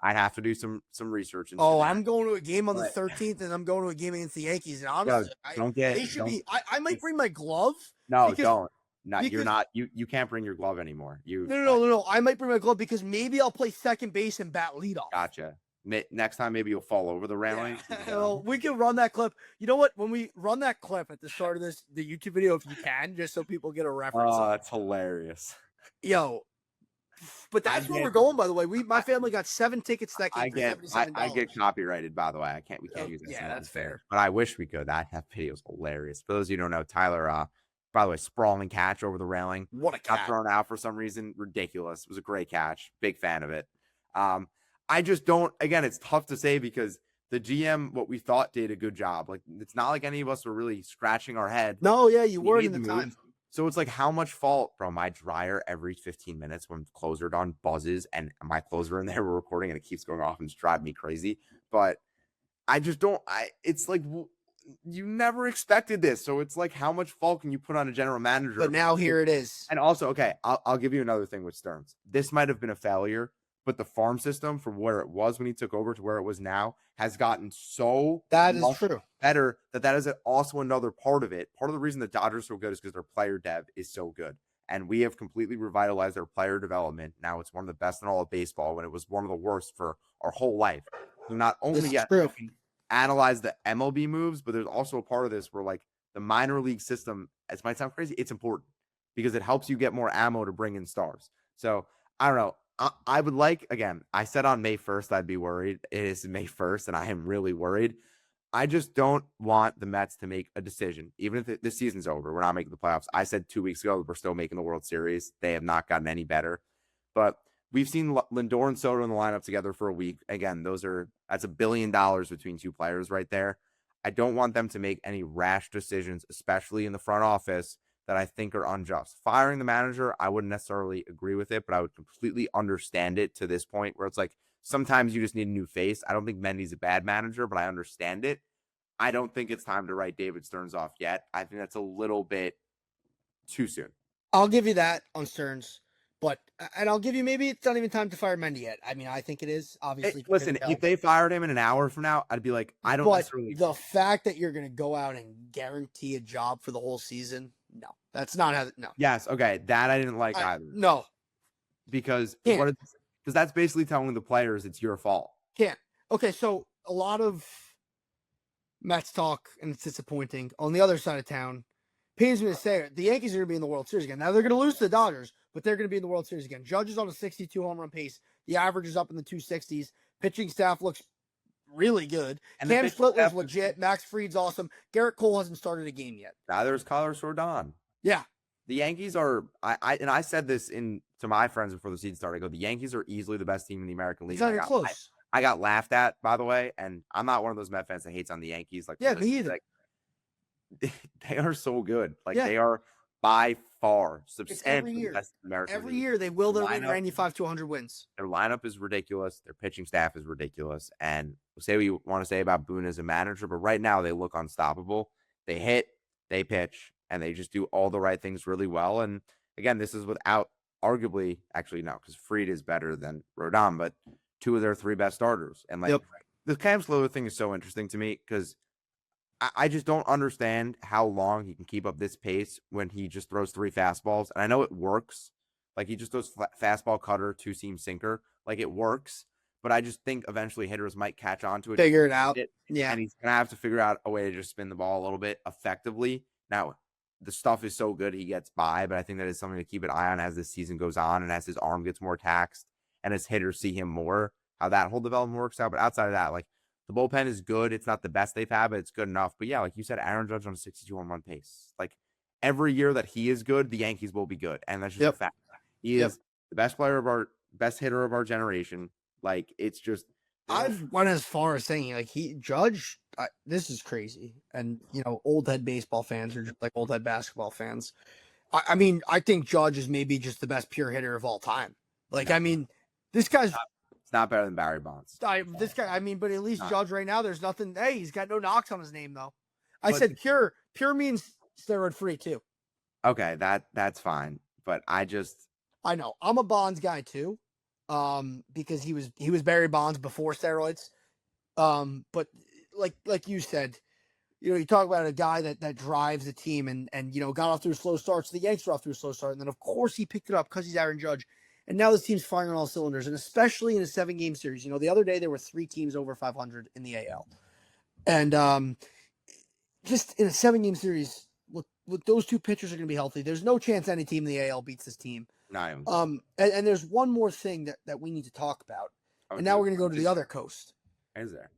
I'd have to do some research. I'm going to a game on the 13th, and I'm going to a game against the Yankees. And honestly, I might bring my glove. No, don't. You're not. You can't bring your glove anymore. No. I might bring my glove because maybe I'll play second base and bat leadoff. Gotcha. Next time, maybe you'll fall over the railing. Yeah. We can run that clip. You know what? When we run that clip at the start of the YouTube video, if you can, just so people get a reference. Oh, that's hilarious. Yo, But I that's where get we're going, by the way. My family got 7 tickets to that game I for get I $77. get copyrighted, by the way. We can't Oh, use that yeah, some other that's things, fair. but I wish we could. That video is hilarious. For those of you who don't know, Tyler, by the way, sprawling catch over the railing, What a got cat. thrown out for some reason. Ridiculous. It was a great catch. Big fan of it. I just don't. Again, it's tough to say because the GM, what we thought, did a good job. Like it's not like any of us were really scratching our head. No, yeah, you He weren't made in the the time. moves. So it's like how much fault, bro? My dryer every 15 minutes when closer done buzzes and my clothes are in there, we're recording and it keeps going off and it's driving me crazy. But I just don't. It's like you never expected this, so it's like how much fault can you put on a general manager? But now here it is. And also, okay, I'll give you another thing with Stearns. This might have been a failure, but the farm system from where it was when he took over to where it was now has gotten so That is much true. better that is also another part of it. Part of the reason the Dodgers are so good is because their player dev is so good. And we have completely revitalized their player development. Now it's one of the best in all of baseball when it was one of the worst for our whole life. So not This only is yet true. analyze the MLB moves, but there's also a part of this where like the minor league system, it might sound crazy, it's important because it helps you get more ammo to bring in stars. So I don't know. I would like, again, I said on May 1st, I'd be worried. It is May 1st, and I am really worried. I just don't want the Mets to make a decision, even if this season's over. We're not making the playoffs. I said 2 weeks ago we're still making the World Series. They have not gotten any better. But we've seen Lindor and Soto in the lineup together for a week. Again, that's $1 billion between two players right there. I don't want them to make any rash decisions, especially in the front office, that I think are unjust. Firing the manager, I wouldn't necessarily agree with it, but I would completely understand it to this point where it's like sometimes you just need a new face. I don't think Mendy's a bad manager, but I understand it. I don't think it's time to write David Stearns off yet. I think that's a little bit too soon. I'll give you that on Stearns. And I'll give you maybe it's not even time to fire Mendy yet. I mean, I think it is, obviously. Listen, if they fired him in an hour from now, I'd be like, I don't necessarily. The fact that you're going to go out and guarantee a job for the whole season, no. That's not how, no. Yes, okay, that I didn't like either. No. Because Can't. that's basically telling the players it's your fault. Can't. Okay, so a lot of Mets talk, and it's disappointing. On the other side of town, pains me to say it, the Yankees are going to be in the World Series again. Now, they're going to lose to the Dodgers, but they're going to be in the World Series again. Judge is on a 62 home run pace. The average is up in the 260s. Pitching staff looks really good. And Cam Splitler's legit. Max Fried's awesome. Garrett Cole hasn't started a game yet. Neither is Carlos Rodon. Yeah. The Yankees are, I said this to my friends before the season started. I go, the Yankees are easily the best team in the American League. It's not even close. I got laughed at, by the way, and I'm not one of those Met fans that hates on the Yankees. Like, yeah, me either. Like, they are so good. Like, they are by far substantially the best American Every League. Year they will their win 95 to 100 wins. Their lineup is ridiculous. Their pitching staff is ridiculous. And we'll say what you want to say about Boone as a manager, but right now they look unstoppable. They hit, they pitch, and they just do all the right things really well. And again, this is without arguably, actually, no, because Fried is better than Rodon, but two of their three best starters. And like the Cam Splitler thing is so interesting to me because I just don't understand how long he can keep up this pace when he just throws three fastballs. And I know it works. Like he just throws fastball, cutter, two-seam sinker. Like it works. But I just think eventually hitters might catch on to it. Figure it out. Yeah. And he's going to have to figure out a way to just spin the ball a little bit effectively. Now, the stuff is so good he gets by, but I think that is something to keep an eye on as this season goes on and as his arm gets more taxed and as hitters see him more, how that whole development works out. But outside of that, like the bullpen is good. It's not the best they've had, but it's good enough. But yeah, like you said, Aaron Judge on a 62 home run pace. Like every year that he is good, the Yankees will be good. And that's just a fact. He is the best hitter of our generation. Like it's just, I've went as far as saying like Judge. This is crazy, and old head baseball fans are just like old head basketball fans. I mean, I think Judge is maybe just the best pure hitter of all time. Like, I mean, this guy's it's not better than Barry Bonds. This guy, I mean, but at least Judge right now, there's nothing. Hey, he's got no knocks on his name though. I said pure. Pure means steroid free too. Okay, that's fine, but I know I'm a Bonds guy too. Because he was Barry Bonds before steroids. But like you said, you talk about a guy that drives the team and got off through slow starts. The Yanks were off through a slow start, and then of course he picked it up because he's Aaron Judge. And now this team's firing on all cylinders, and especially in a 7-game series. The other day there were 3 teams over 500 in the AL, and just in a 7-game series, look, those two pitchers are going to be healthy. There's no chance any team in the AL beats this team. Not even close. And there's one more thing that we need to talk about. Oh, And now dude, we're going to go to the other coast. is there?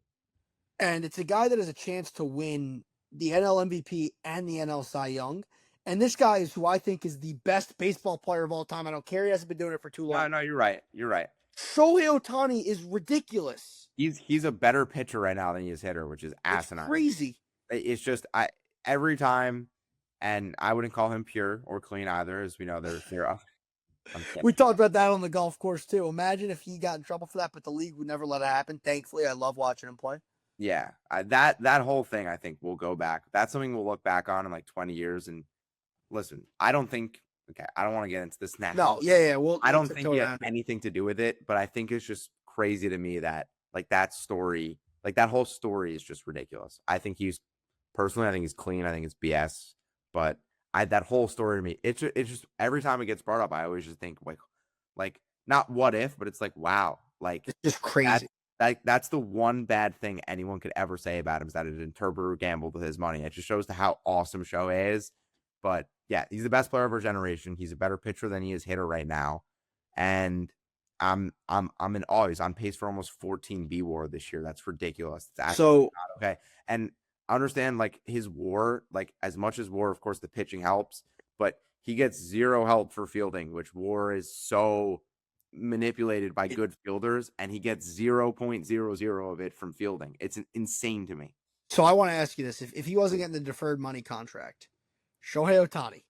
And it's a guy that has a chance to win the NL MVP and the NL Cy Young. And this guy is who I think is the best baseball player of all time. I don't care. He hasn't been doing it for too long. No, you're right. You're right. Shohei Ohtani is ridiculous. He's a better pitcher right now than he is hitter, which is asinine. It's crazy. It's just every time, and I wouldn't call him pure or clean either, as we know they're up. We talked about that on the golf course too. Imagine if he got in trouble for that, but the league would never let it happen. Thankfully, I love watching him play. Yeah, that whole thing, I think we'll go back. That's something we'll look back on in like 20 years. And listen, I don't think. Okay, I don't want to get into this now. No, yeah. Well, I don't think he has anything to do with it, but I think it's just crazy to me that like that story, like that whole story is just ridiculous. I think he's clean. I think it's BS. But that whole story to me, it's just every time it gets brought up, I always just think like not what if, but it's like wow, like it's just crazy. That's the one bad thing anyone could ever say about him is that an interpreter gambled with his money. It just shows to how awesome Shohei is. But yeah, he's the best player of our generation. He's a better pitcher than he is hitter right now. And I'm in awe. He's on pace for almost 14 B WAR this year. That's ridiculous. It's not okay. And I understand like his WAR, like as much as WAR, of course, the pitching helps, but he gets zero help for fielding, which WAR is so manipulated by good fielders, and he gets 0.00 of it from fielding. It's insane to me. So I want to ask you this: if he wasn't getting the deferred money contract, Shohei Ohtani,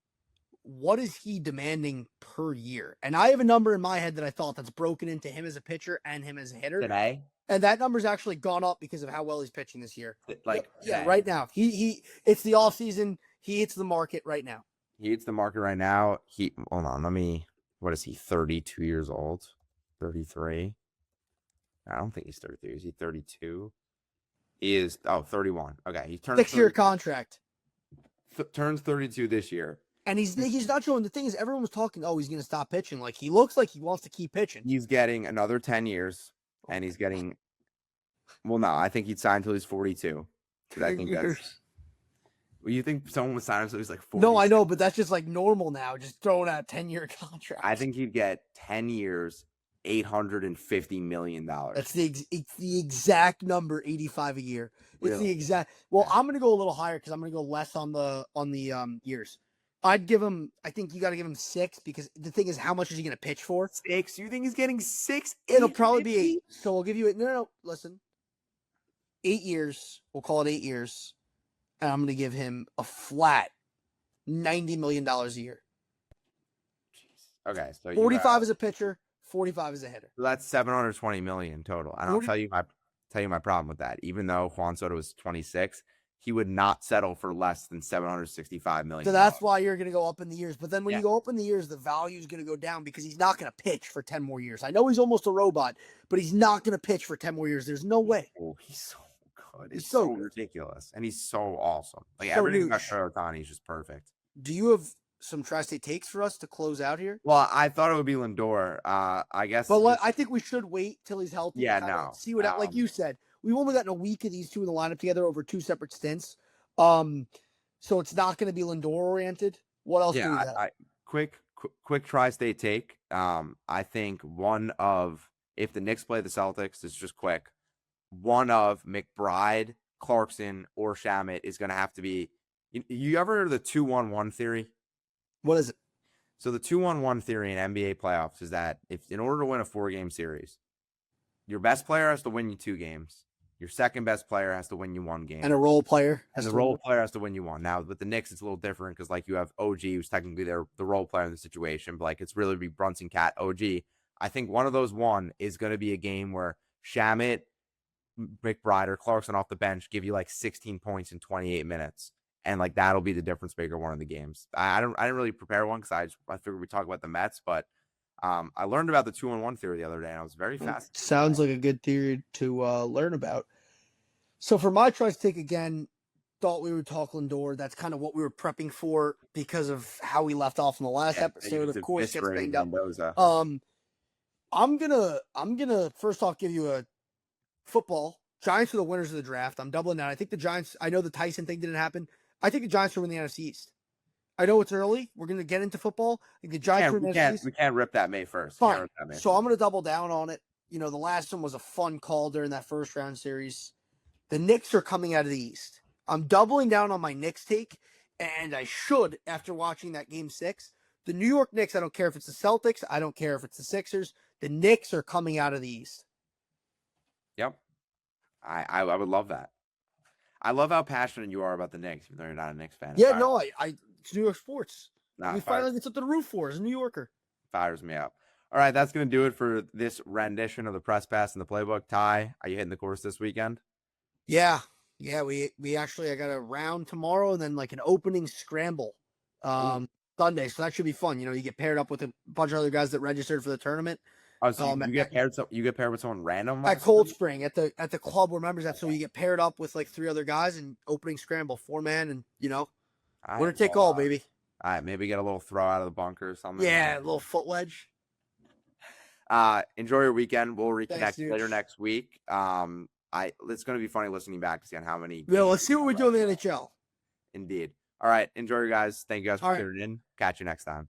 what is he demanding per year? And I have a number in my head that I thought that's broken into him as a pitcher and him as a hitter today, and that number's actually gone up because of how well he's pitching this year. Like yeah, right now he it's the off season. He hits the market right now. He hits the market right now. Hold on, what is he? 32 years old? 33? I don't think he's 33. Is he 32? He is 31. Okay, he turns 6-year contract. Turns 32 this year. And he's not showing. The thing is, everyone was talking, oh, he's going to stop pitching. Like, he looks like he wants to keep pitching. He's getting another 10 years, and he's getting, well, no, I think he'd sign until he's 42. I think that's, well, you think someone would sign until he's like 40? No, I know, but that's just like normal now, just throwing out 10-year contracts. I think he'd get 10 years, $850 million. It's the exact number, 85 a year. It's really? The exact. Well, I'm going to go a little higher because I'm going to go less on the years. I'd give him. I think you got to give him 6 because the thing is, how much is he going to pitch for? 6? You think he's getting 6? It'll probably be 8. So we'll give you it. No. Listen, 8 years. We'll call it 8 years, and I'm going to give him a flat $90 million a year. Jeez. Okay, so 45 as a pitcher, 45 as a hitter. So that's $720 million total. And I'll tell you my problem with that. Even though Juan Soto is 26. He would not settle for less than $765 million. So that's why you're going to go up in the years. But then when you go up in the years, the value is going to go down because he's not going to pitch for 10 more years. I know he's almost a robot, but he's not going to pitch for 10 more years. There's no way. Oh, he's so good. It's so ridiculous. And he's so awesome. Like everything about Shohei Ohtani is just perfect. Do you have some Tri-State takes for us to close out here? Well, I thought it would be Lindor. I guess. But I think we should wait till he's healthy. Yeah, no. See what, like you said, we've only gotten a week of these two in the lineup together over 2 separate stints. So it's not going to be Lindor oriented. What else do we have? Quick Tri-State take. I think if the Knicks play the Celtics, it's just quick. One of McBride, Clarkson, or Shamet is going to have to be. You ever heard of the 2-1-1 theory? What is it? So the 2-1-1 theory in NBA playoffs is that if in order to win a 4-game series, your best player has to win you 2 games. Your second best player has to win you 1 game. And a role player. And the role player has to win you 1. Now, with the Knicks, it's a little different because, like, you have OG, who's technically the role player in the situation, but, like, it's really be Brunson, Cat, OG. I think one of those 1 is going to be a game where Shamet, McBride, or Clarkson off the bench give you, like, 16 points in 28 minutes. And, like, that'll be the difference maker one of the games. I didn't really prepare one because I figured we'd talk about the Mets, but I learned about the 2-1 theory the other day, and I was very fascinated. Sounds like a good theory to learn about. So for my choice take again, thought we would talk Lindor. That's kind of what we were prepping for because of how we left off in the last episode. Of course, gets banged up. I'm gonna first off give you a football. Giants are the winners of the draft. I'm doubling down. I think the Giants. I know the Tyson thing didn't happen. I think the Giants are winning the NFC East. I know it's early. We're going to get into football. Like the Giants are in the NFC. We can't rip that May 1st. Can't Fine. rip that May So 1st. I'm going to double down on it. You know, the last one was a fun call during that first round series. The Knicks are coming out of the East. I'm doubling down on my Knicks take, and I should after watching that game 6. The New York Knicks, I don't care if it's the Celtics, I don't care if it's the Sixers. The Knicks are coming out of the East. Yep. I would love that. I love how passionate you are about the Knicks, even though you're not a Knicks fan. Yeah, no, it's New York sports. Nah, We finally get something to root for as a New Yorker. Fires me up. All right, that's going to do it for this rendition of the press pass and the playbook. Ty, are you hitting the course this weekend? Yeah. We actually I got a round tomorrow and then like an opening scramble Sunday, so that should be fun. You know, you get paired up with a bunch of other guys that registered for the tournament. Oh, so you get paired. So you get paired with someone random at Cold Spring at the club we're members at. So you get paired up with like 3 other guys and opening scramble 4-man, and you know, winner take all, baby. All right, maybe get a little throw out of the bunker or something. Yeah, a little foot wedge. Enjoy your weekend. We'll reconnect Thanks, later next week. It's going to be funny listening back to see on how many. Yeah, let's see what we do in the NHL. Indeed. All right, enjoy, you guys. Thank you guys for tuning in. Catch you next time.